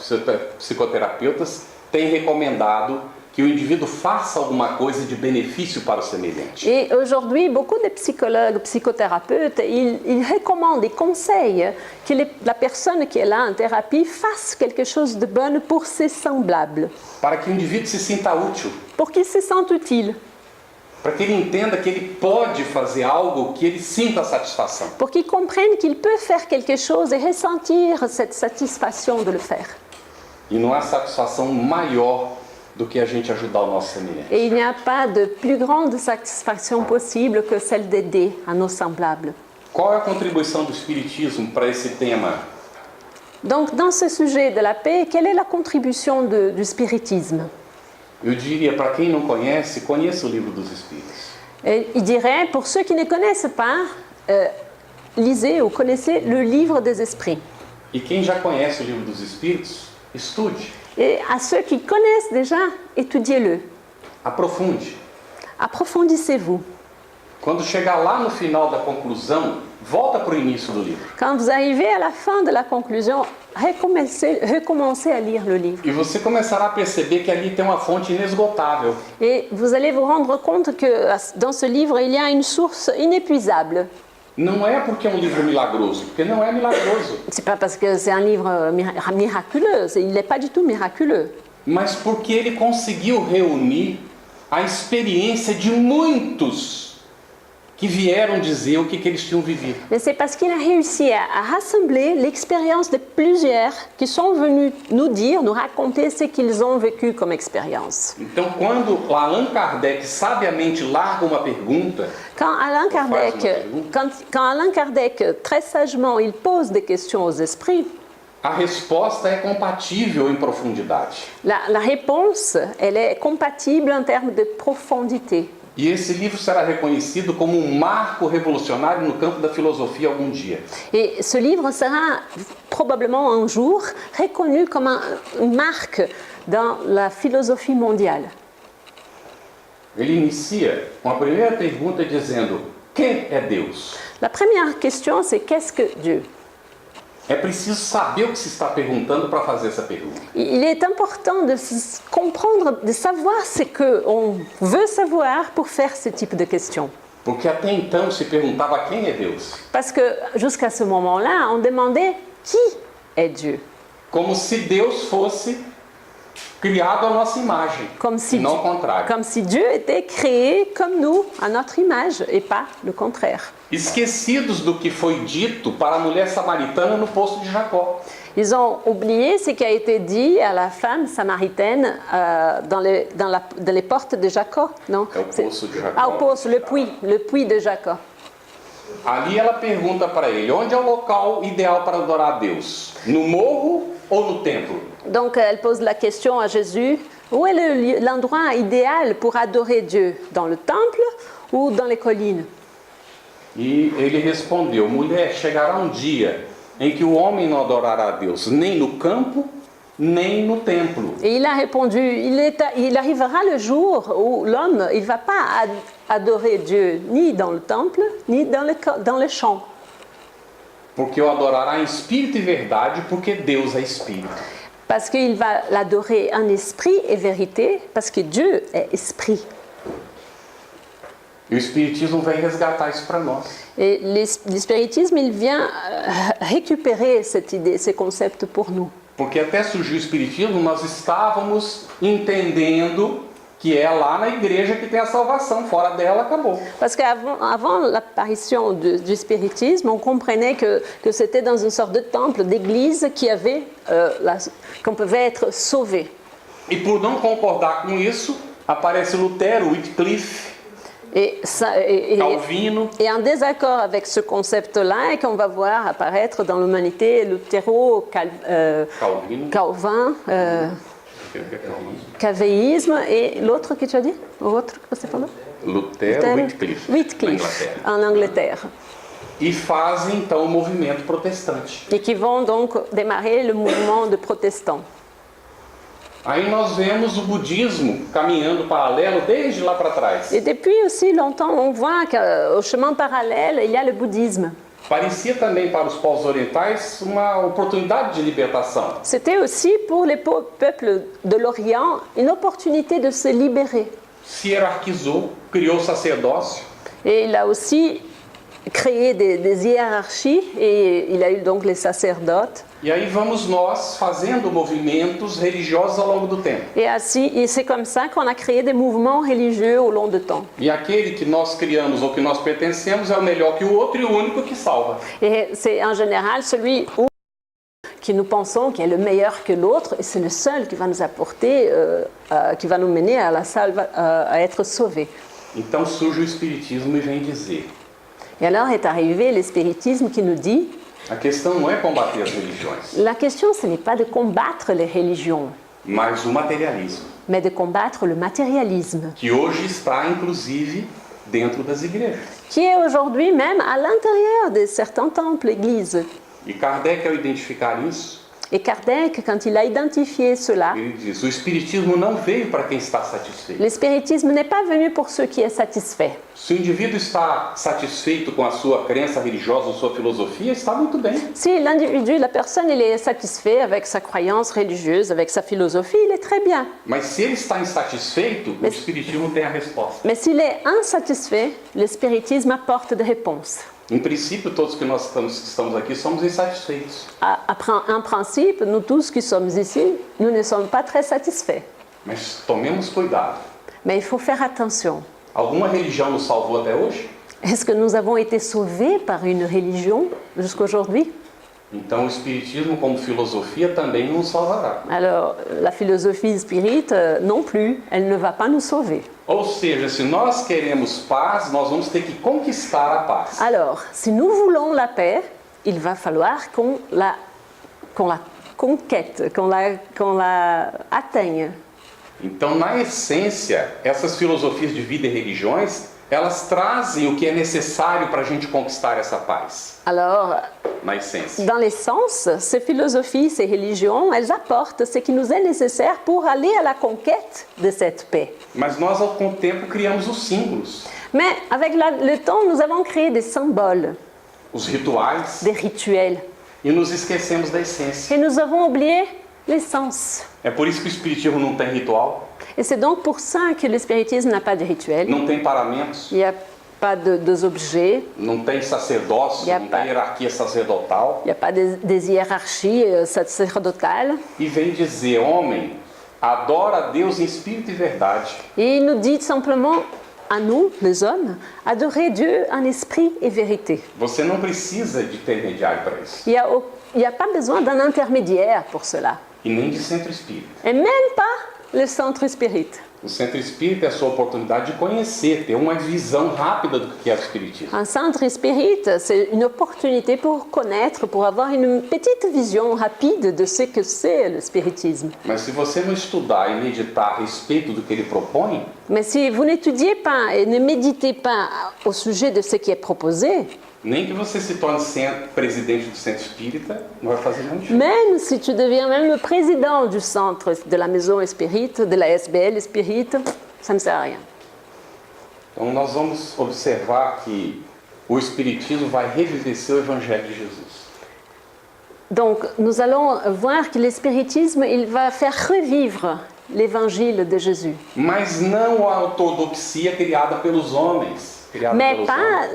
psicoterapeutas têm recomendado que o indivíduo faça alguma coisa de benefício para o semelhante. Et aujourd'hui, beaucoup de psychologues, psychothérapeutes, ils recommandent et conseillent que la personne qui est là en thérapie fasse quelque chose de bon pour ses semblables, Para que o indivíduo se sinta útil, pour qu'il se sente utile, para que ele entenda que ele pode fazer algo que ele sinta satisfação. pour qu'il comprenne qu'il peut faire quelque chose et ressentir cette satisfaction de le faire. E não há satisfação maior do que a gente ajudar o nosso semelhante. Et il n'y a pas de plus grande satisfaction possible que celle d'aider à nos semblables. Qual é a contribuição do Espiritismo para esse tema? Donc, dans ce sujet de la paix, quelle est la contribution du spiritisme? Eu diria, para quem não conhece, conheça o Livro dos Espíritos. Et il dirait, pour ceux qui ne connaissent pas, lisez ou connaissez le livre des esprits. E quem já conhece o Livro dos Espíritos, estude, Et à ceux qui connaissent déjà, étudiez-le. aprofunde. Approfondissez-vous. Quando chegar lá no final da conclusão, volta para o início do livro. Quand vous arrivez à la fin de la conclusion, recommencez à lire le livre. E você começará a perceber que ali tem uma fonte inesgotável. Et vous allez vous rendre compte que dans ce livre, il y a une source inépuisable. Não é porque é um livro milagroso, porque não é milagroso, C'est pas parce que c'est un livre miraculeux, il n'est pas du tout miraculeux. mas porque ele conseguiu reunir a experiência de muitos que vieram dizer o que eles tinham vivido. Mais c'est parce qu'il a réussi à rassembler l'expérience de plusieurs qui sont venus nous dire, nous raconter ce qu'ils ont vécu comme expérience. Então, quando Allan Kardec sabiamente larga uma pergunta, Quand Allan Kardec, très sagement, il pose des questions aux esprits, a resposta é compatível em profundidade. la réponse, elle est compatible en termes de profondité. E esse livro será reconhecido como um marco revolucionário no campo da filosofia algum dia. Et ce livre sera probablement un jour reconnu comme une marque dans la philosophie mondiale. Ele inicia com a primeira pergunta dizendo: quem é Deus? La première question, c'est qu'est-ce que Dieu? É preciso saber o que se está perguntando para fazer essa pergunta. Il est important de comprendre, de savoir ce qu'on veut savoir pour faire ce type de questions. Porque até então se perguntava quem é Deus. Parce que jusqu'à ce moment-là, on demandait qui est Dieu. Como se Deus fosse criado à nossa imagem, Comme si, e não ao contrário. comme si Dieu était créé comme nous, à notre image, et pas le contraire. Esquecidos do que foi dito para a mulher samaritana no poço de Jacó. Ils ont oublié ce qui a été dit à la femme samaritaine dans les portes de Jacob, non? É o poço de Jacó. Ah, au poço, le puits de Jacob. Ali ela pergunta para ele, onde é o local ideal para adorar a Deus? No morro ou no templo? Donc elle pose la question à Jésus, où est l'endroit idéal pour adorer Dieu? Dans le temple ou dans les collines? E ele respondeu, mulher, chegará um dia em que o homem não adorará a Deus, nem no campo, nem no templo. Et il a répondu, il arrivera le jour où l'homme, il ne va pas adorer Dieu ni dans le temple, ni dans le champ. Porque o adorará em espírito e verdade, porque Deus é espírito. Parce qu'il va l'adorer en esprit et vérité, parce que Dieu est esprit. E o Espiritismo vem resgatar isso para nós. Et l'espiritisme, il vient récupérer cette idée, ce concept pour nous. Porque até surgiu o Espiritismo, nós estávamos entendendo que é lá na igreja que tem a salvação, fora dela acabou. Parce qu'avant l'apparition du spiritisme, on comprenait que c'était dans une sorte de temple, d'église, qu'on pouvait être sauvé. E por não concordar com isso, aparece Lutero, Wycliffe, Calvino. Et en désaccord avec ce concept-là, et qu'on va voir apparaître dans l'humanité, Lutero, Calvino. Calvin, Calvinisme, et l'autre que tu as dit? L'autre que você falou? Lutero, Wycliffe, na Wycliffe, Inglaterra. en Angleterre. E fazem então o movimento protestante. Et qui vont donc démarrer le mouvement de protestants. Aí nós vemos o budismo caminhando paralelo desde lá para trás. Et depuis aussi longtemps, on voit qu'au chemin parallèle, il y a le bouddhisme. Parecia também para os povos orientais uma oportunidade de libertação. C'était aussi pour les peuples de l'Orient une opportunité de se libérer. Se hierarquizou, criou o sacerdócio. Et il a aussi créé des hiérarchies et il a eu donc les sacerdotes. E aí vamos nós fazendo movimentos religiosos ao longo do tempo. Et c'est comme ça qu'on a créé des mouvements religieux au long du temps. E aquele que nós criamos ou que nós pertencemos é o melhor que o outro e o único que salva. Et c'est en général celui qui nous pensons qui est le meilleur que l'autre et c'est le seul qui va nous apporter, qui va nous mener à être sauvés. Então surge o Espiritismo e vem dizer: Et alors est arrivé le spiritisme qui nous dit: a questão não é combater as religiões, la question ce n'est pas de combattre les religions, mas o materialismo, mais de combattre le matérialisme, que hoje está inclusive dentro das igrejas. qui est aujourd'hui même à l'intérieur de certains temples, églises. E Kardec, ao identificar isso, Et Kardec, quand il a identifié cela, ele diz: o Espiritismo não veio para quem está satisfeito. le spiritisme n'est pas venu pour ceux qui est satisfait. Se o indivíduo está satisfeito com a sua crença religiosa ou sua filosofia, está muito bem. Si l'individu, la personne, il est satisfait avec sa croyance religieuse, avec sa philosophie, il est très bien. Mas se ele está insatisfeito, o Espiritismo tem a resposta. Mais s'il est insatisfait, le spiritisme apporte des réponses. Em princípio, todos que nós estamos aqui somos insatisfeitos. En principe, nous tous qui sommes ici, nous ne sommes pas très satisfaits. Mas tomemos cuidado. Mais il faut faire attention. Alguma religião nos salvou até hoje? Est-ce que nous avons été sauvés par une religion jusqu'aujourd'hui? Então o Espiritismo como filosofia também não nos salvará. Alors, la philosophie spirite, non plus, elle ne va pas nous sauver. Ou seja, se nós queremos paz, nós vamos ter que conquistar a paz. Alors, si nous voulons la paix, il va falloir qu'on la conquête, qu'on la atteigne. Então, na essência, essas filosofias de vida e religiões, elas trazem o que é necessário para a gente conquistar essa paz. Alors, Na essência. dans l'essence, ces philosophies, ces religions, elles apportent ce qui nous est nécessaire pour aller à la conquête de cette paix. Mas nós, com o tempo, criamos os símbolos, Mais avec le temps, nous avons créé des symboles, os rituais, des rituels, e nos esquecemos da essência. et nous avons oublié l'essence. É por isso que o Espiritismo não tem ritual, Et c'est donc pour ça que le spiritisme n'a pas de rituel. não tem paramentos, Il n'y a pas d'objets, não tem sacerdócio, E a não paz. tem hierarquia sacerdotal. il n'y a pas des hiérarchies sacerdotales. E vem dizer, homem, adora a Deus em espírito e verdade. Et il nous dit simplement à nous, les hommes, adorer Dieu en esprit et vérité. Você não precisa de intermediário para isso. Il n'y a pas besoin d'un intermédiaire pour cela. E nem de centro espírita. Et même pas le centre spirit. O centro espírita é a sua oportunidade de conhecer, ter uma visão rápida do que é o espiritismo. Un centre spirit, c'est une opportunité pour connaître, pour avoir une petite vision rapide de ce que c'est le spiritisme. Mas se você não estudar e meditar a respeito do que ele propõe, Mais si vous n'étudiez pas et ne méditez pas au sujet de ce qui est proposé, nem que você se torne presidente do centro espírita, não vai fazer nenhum diferença. même si tu deviens même le président du centre de la maison spirit, de la SBL spirit, ça ne sert à rien. Então nós vamos observar que o espiritismo vai revivecer o evangelho de Jesus. Donc nous allons voir que le spiritisme, il va faire revivre l'évangile de Jésus. Mas não a ortodoxia criada pelos homens. Mais pas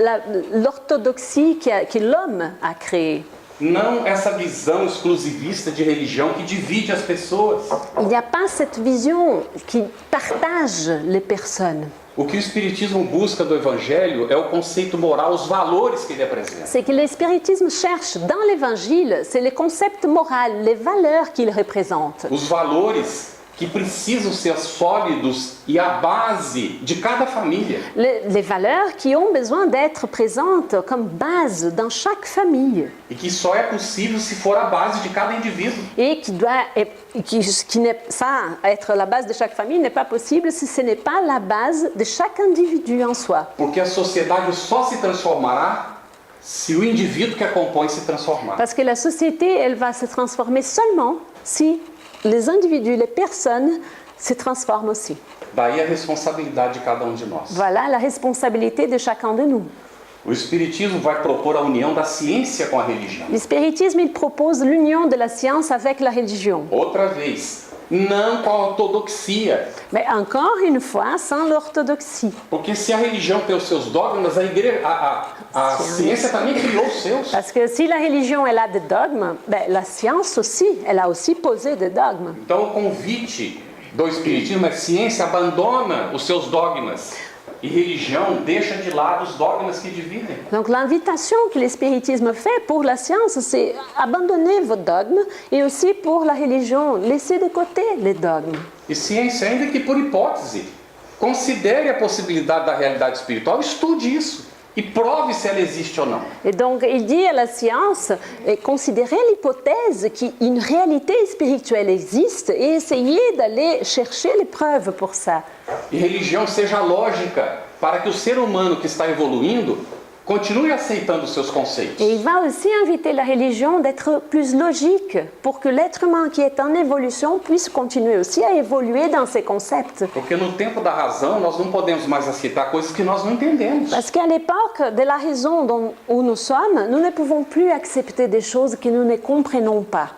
l'orthodoxie que l'homme a créée. Não essa visão exclusivista de religião que divide as pessoas. Il n'y a pas cette vision qui partage les personnes. O que o Espiritismo busca do Evangelho é o conceito moral, os valores que ele apresenta. C'est que le spiritisme cherche dans l'évangile, c'est les concepts moraux, les valeurs qu'il représente. Os valores que precisam ser sólidos e a base de cada família. Les valeurs qui ont besoin d'être présentes comme base dans chaque famille. E que só é possível se for a base de cada indivíduo. Et qui n'est pas être la base de chaque famille n'est pas possible si ce n'est pas la base de chaque individu en soi. Porque a sociedade só se transformará se o indivíduo que a compõe se transformar. Parce que la société, elle va se transformer seulement si les individus, les personnes se transforment aussi. Daí a responsabilidade de cada de nós. Voilà la responsabilité de chacun de nous. O Espiritismo vai propor a união da ciência com a religião. Le spiritisme, il propose l'union de la science avec la religion. Outra vez, não com a ortodoxia. Mais encore une fois, sans l'orthodoxie. Porque se a religião tem os seus dogmas, a ciência também criou os seus. Parce que si la religion elle a des dogmes, la science aussi, elle a aussi posé des dogmes. Então o convite do Espiritismo é ciência abandona os seus dogmas e religião deixa de lado os dogmas que dividem. Donc l'invitation que le spiritisme fait pour la science, c'est abandonner vos dogmes et aussi pour la religion, laisser de côté les dogmes. E ciência, ainda que por hipótese, considere a possibilidade da realidade espiritual, estude isso e prove se ela existe ou não. Et donc il dit à la science, considérez l'hypothèse qu'une réalité spirituelle existe et essayez d'aller chercher les preuves pour ça. E religião seja lógica para que o ser humano que está evoluindo continue aceitando os seus conceitos. Et il va aussi inviter la religion d'être plus logique pour que l'être humain qui est en évolution puisse continuer aussi à évoluer dans ses concepts. Porque no tempo da razão nós não podemos mais aceitar coisas que nós não entendemos. Parce qu'à l'époque de la raison où nous sommes, nous ne pouvons plus accepter des choses que nous ne comprenons pas.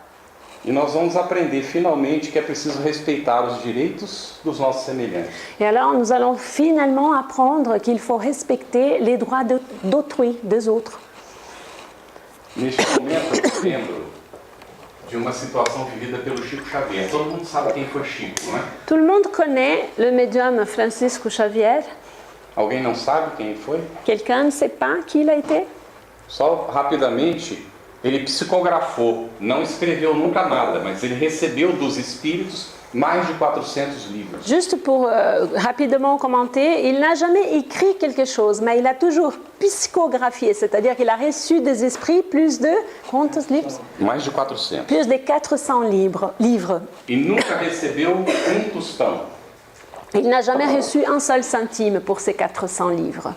E nós vamos aprender finalmente que é preciso respeitar os direitos dos nossos semelhantes. Et alors nous allons finalement apprendre qu'il faut respecter les droits d'autrui, des autres. Neste momento eu lembro de uma situação vivida pelo Chico Xavier. Todo mundo sabe quem foi Chico, não é? Tout le monde connaît le médium Francisco Xavier. Alguém não sabe quem ele foi? Quelqu'un ne sait pas qui il a été? Só rapidamente, ele psicografou, não escreveu nunca nada, mas ele recebeu dos espíritos mais de 400 livros. Juste pour rapidement commenter, il n'a jamais écrit quelque chose, mais il a toujours psychographié, c'est-à-dire qu'il a reçu des esprits plus de quantos livros? Mais de 400. Plus de 400 livres. E nunca recebeu tostão. Il n'a jamais reçu un seul centime pour ces 400 livres.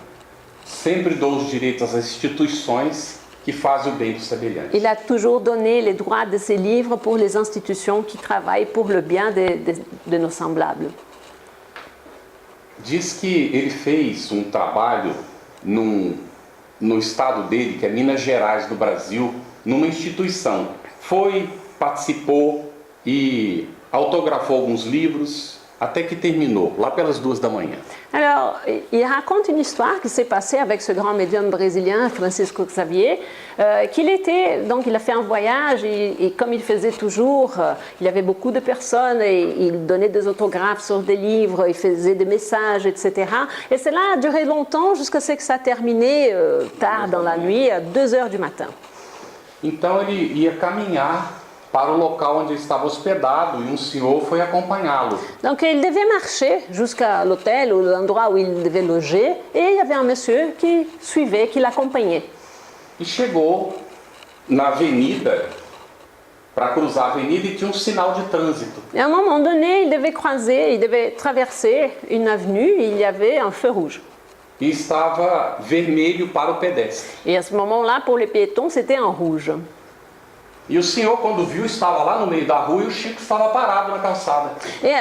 Sempre dou os direitos às instituições que fazem o bem do semelhante. Il a toujours donné les droits de ces livres pour les institutions qui travaillent pour le bien de nos semblables. Diz que ele fez um trabalho no estado dele, que é Minas Gerais do Brasil, numa instituição. Foi, participou e autografou alguns livros, até que terminou, lá pelas 2 da manhã. Alors, il raconte une histoire qui s'est passée avec ce grand médium brésilien, Francisco Xavier, il a fait un voyage et comme il faisait toujours, il y avait beaucoup de personnes et il donnait des autographes sur des livres, il faisait des messages, etc. Et cela a duré longtemps jusqu'à ce que ça a terminé tard dans la nuit, à 2 heures du matin. Então ele ia caminhar para o local onde ele estava hospedado e um senhor foi acompanhá-lo. Donc il devait marcher jusqu'à l'hôtel ou l'endroit où il devait loger et il y avait un monsieur qui suivait, qui l'accompagnait. E chegou na avenida, para cruzar a avenida e tinha um sinal de trânsito. Et à un moment donné, il devait traverser une avenue et il y avait un feu rouge. E estava vermelho para o pedestre. Et à ce moment-là, pour les piétons, c'était en rouge. E o senhor, quando viu, estava lá no meio da rua e o Chico estava parado na calçada. Et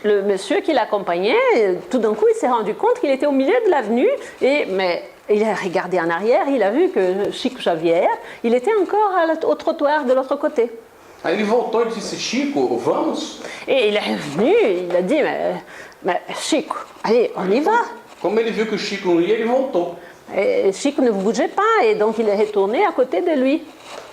le monsieur qui l'accompagnait, tout d'un coup, il s'est rendu compte qu'il était au milieu de l'avenue, mais il a regardé en arrière, il a vu que Chico Xavier, il était encore au trottoir de l'autre côté. Aí ele voltou e disse, Chico, vamos? Et il est revenu, il a dit, mais Chico, allez, on y va. Como ele viu que o Chico não ia, ele voltou. Et Chico ne bougeait pas, et donc il est retourné à côté de lui.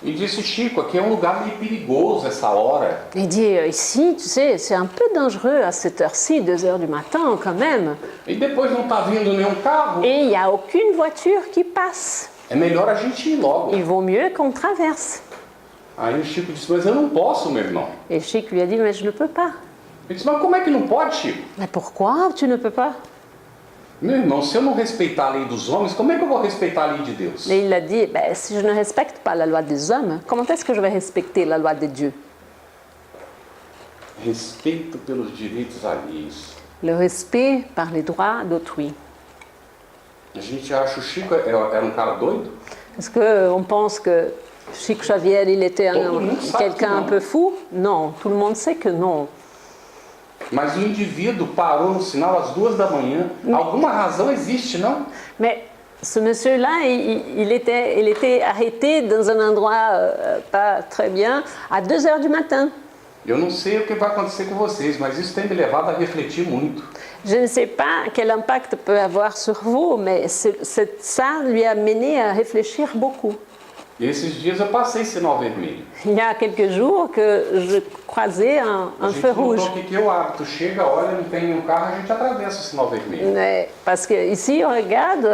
E disse, Chico, aqui é um lugar meio perigoso essa hora. Il dit, ici, tu sais, c'est un peu dangereux à cette heure-ci, 2 heures du matin quand même. E depois não está vindo nenhum carro. Et il n'y a aucune voiture qui passe. É melhor a gente ir logo. Il vaut mieux qu'on traverse. Aí o Chico disse, mas eu não posso, meu irmão. Et Chico lui a dit, mais je ne peux pas. Ele disse, mas como é que não pode, Chico? Mais pourquoi tu ne peux pas? Meu irmão, se eu não respeitar a lei dos homens, como é que eu vou respeitar a lei de Deus? Et il a dit, si je ne respecte pas la loi des hommes, comment est-ce que je vais respecter la loi de Dieu? Respeito pelos direitos alheios. Le respect par les droits d'autrui. A gente acha o Chico era um cara doido? Est-ce qu'on pense que Chico Xavier, il était quelqu'un un peu fou? Non, tout le monde sait que non. Mas o indivíduo parou no sinal às 2 da manhã. Alguma razão existe, não? Mais ce monsieur-là, il était arrêté dans un endroit pas très bien à 2 heures du matin. Eu não sei o que vai acontecer com vocês, mas isso tem me levado a refletir muito. Je ne sais pas quel impact peut avoir sur vous, mais ça lui a mené à réfléchir beaucoup. E esses dias eu passei sinal vermelho. Il y a quelques jours que je croisais un feu rouge. O que é o hábito? Chega, olha, não tem nenhum carro, a gente atravessa o sinal vermelho. Parce que ici, on regarde,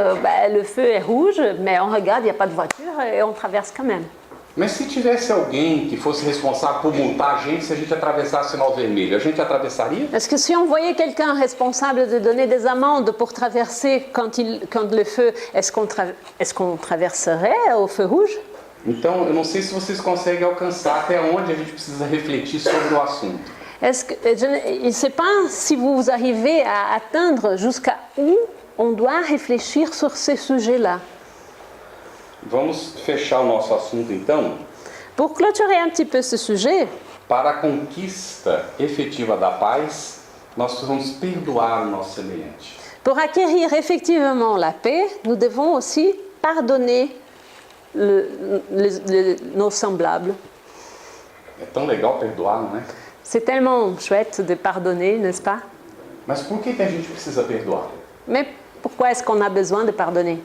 le feu est rouge, mais on regarde, il n'y a pas de voiture et on traverse quand même. Mas se tivesse alguém que fosse responsável por multar a gente se a gente atravessasse o sinal vermelho, a gente atravessaria? Est-ce que si on voyait quelqu'un responsable de donner des amendes pour traverser quand le feu, est-ce qu'on traverserait au feu rouge? Então, eu não sei se vocês conseguem alcançar até onde a gente precisa refletir sobre o assunto. Je ne sais pas si vous arrivez à atteindre jusqu'à où on doit réfléchir sur ces sujets-là. Vamos fechar o nosso assunto então. Pour clôturer un petit peu ce sujet, Para a conquista efetiva da paz, nós precisamos perdoar o nosso semelhante. pour acquérir effectivement la paix, nous devons aussi pardonner nos semblables. É tão legal perdoar, não é? C'est tellement chouette de pardonner, n'est-ce pas? Mas por que a gente precisa perdoar? Mais pourquoi est-ce qu'on a besoin de pardonner?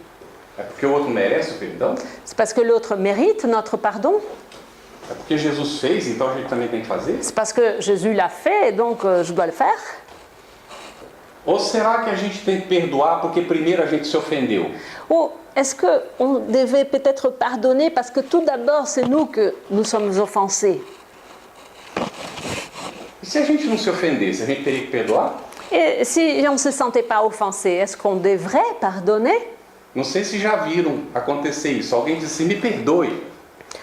É porque o outro merece o perdão? C'est parce que l'autre mérite notre pardon? É porque Jesus fez, então a gente também tem que fazer? C'est parce que Jésus l'a fait, donc je dois le faire? Ou será que a gente tem que perdoar porque primeiro a gente se ofendeu? Ou est-ce qu'on devait peut-être pardonner parce que tout d'abord c'est nous que nous sommes offensés? E se a gente não se ofendesse, a gente teria que perdoar? Et si on ne se sentait pas offensé, est-ce qu'on devrait pardonner? Não sei se já viram acontecer isso. Alguém disse, me perdoe.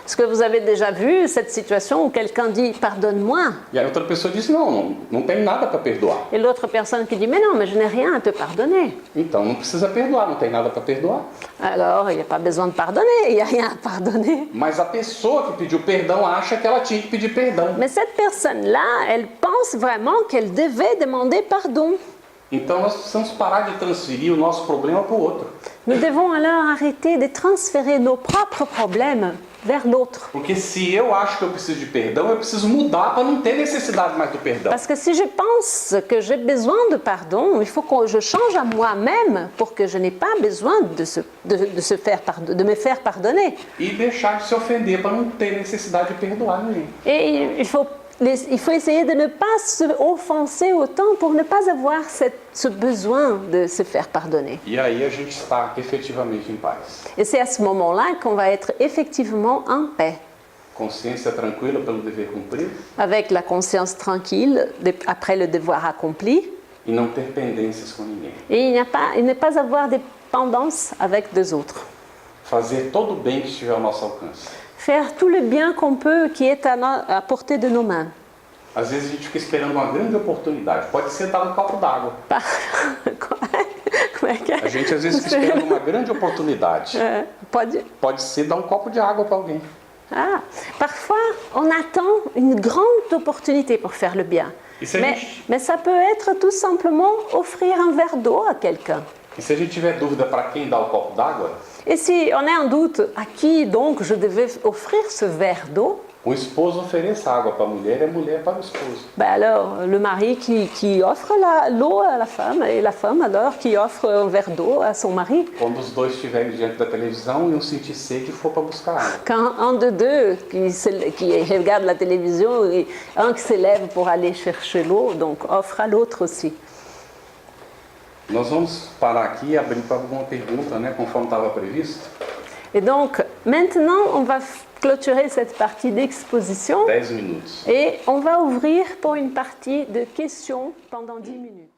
Est-ce que vous avez déjà vu cette situation où quelqu'un dit « pardonne-moi » E aí outra pessoa disse, não tem nada para perdoar. et l'autre personne qui dit « mais non, mais je n'ai rien à te pardonner Então não precisa perdoar, não tem nada para perdoar. ». Alors, il n'y a pas besoin de pardonner, il n'y a rien à pardonner. Mas a pessoa que pediu perdão acha que ela tinha que pedir perdão. Mais cette personne-là, elle pense vraiment qu'elle devait demander pardon. Então nós precisamos parar de transferir o nosso problema para o outro. Nous devons alors arrêter de transférer nos propres problèmes vers l'autre. Porque se eu acho que eu preciso de perdão, eu preciso mudar para não ter necessidade mais do perdão. Parce que si je pense que j'ai besoin de pardon, il faut que je change à moi-même pour que je n'ai pas besoin de me faire pardonner. E deixar de se ofender para não ter necessidade de perdoar ninguém. Et il faut essayer de ne pas se offenser autant pour ne pas avoir ce besoin de se faire pardonner. E aí a gente está efetivamente em paz. Et c'est à ce moment-là qu'on va être effectivement en paix, Consciência tranquila pelo dever cumprido avec la conscience tranquille après le devoir accompli. e não ter pendências com ninguém. Et il ne pas avoir de dépendance avec deux autres. Fazer todo o bem que estiver ao nosso alcance. Faire tout le bien qu'on peut, qui est à portée de nos mains. Às vezes a gente fica esperando uma grande oportunidade. Pode ser dar um copo d'água. Como é que é? A gente às vezes fica esperando uma grande oportunidade. Pode ser dar um copo de água para alguém. Ah, parfois, on attend une grande opportunité pour faire le bien. Mais ça peut être tout simplement offrir un verre d'eau à quelqu'un. E se a gente tiver dúvida para quem dar o copo d'água, Et si on est en doute, à qui donc je devais offrir ce verre d'eau? o esposo ofereça água para a mulher e a mulher para o esposo. Ben alors, le mari qui offre l'eau à la femme et la femme alors qui offre un verre d'eau à son mari. Quando os dois estiverem diante da televisão e um sentir sede e for para buscar água. Quand un de deux qui regarde la télévision, et un qui se lève pour aller chercher l'eau, donc offre à l'autre aussi. Nós vamos parar aqui e abrir para alguma pergunta, né, conforme estava previsto. Et donc, maintenant, on va clôturer cette partie d'exposition 10 minutos. et on va ouvrir pour une partie de questions pendant 10 minutes.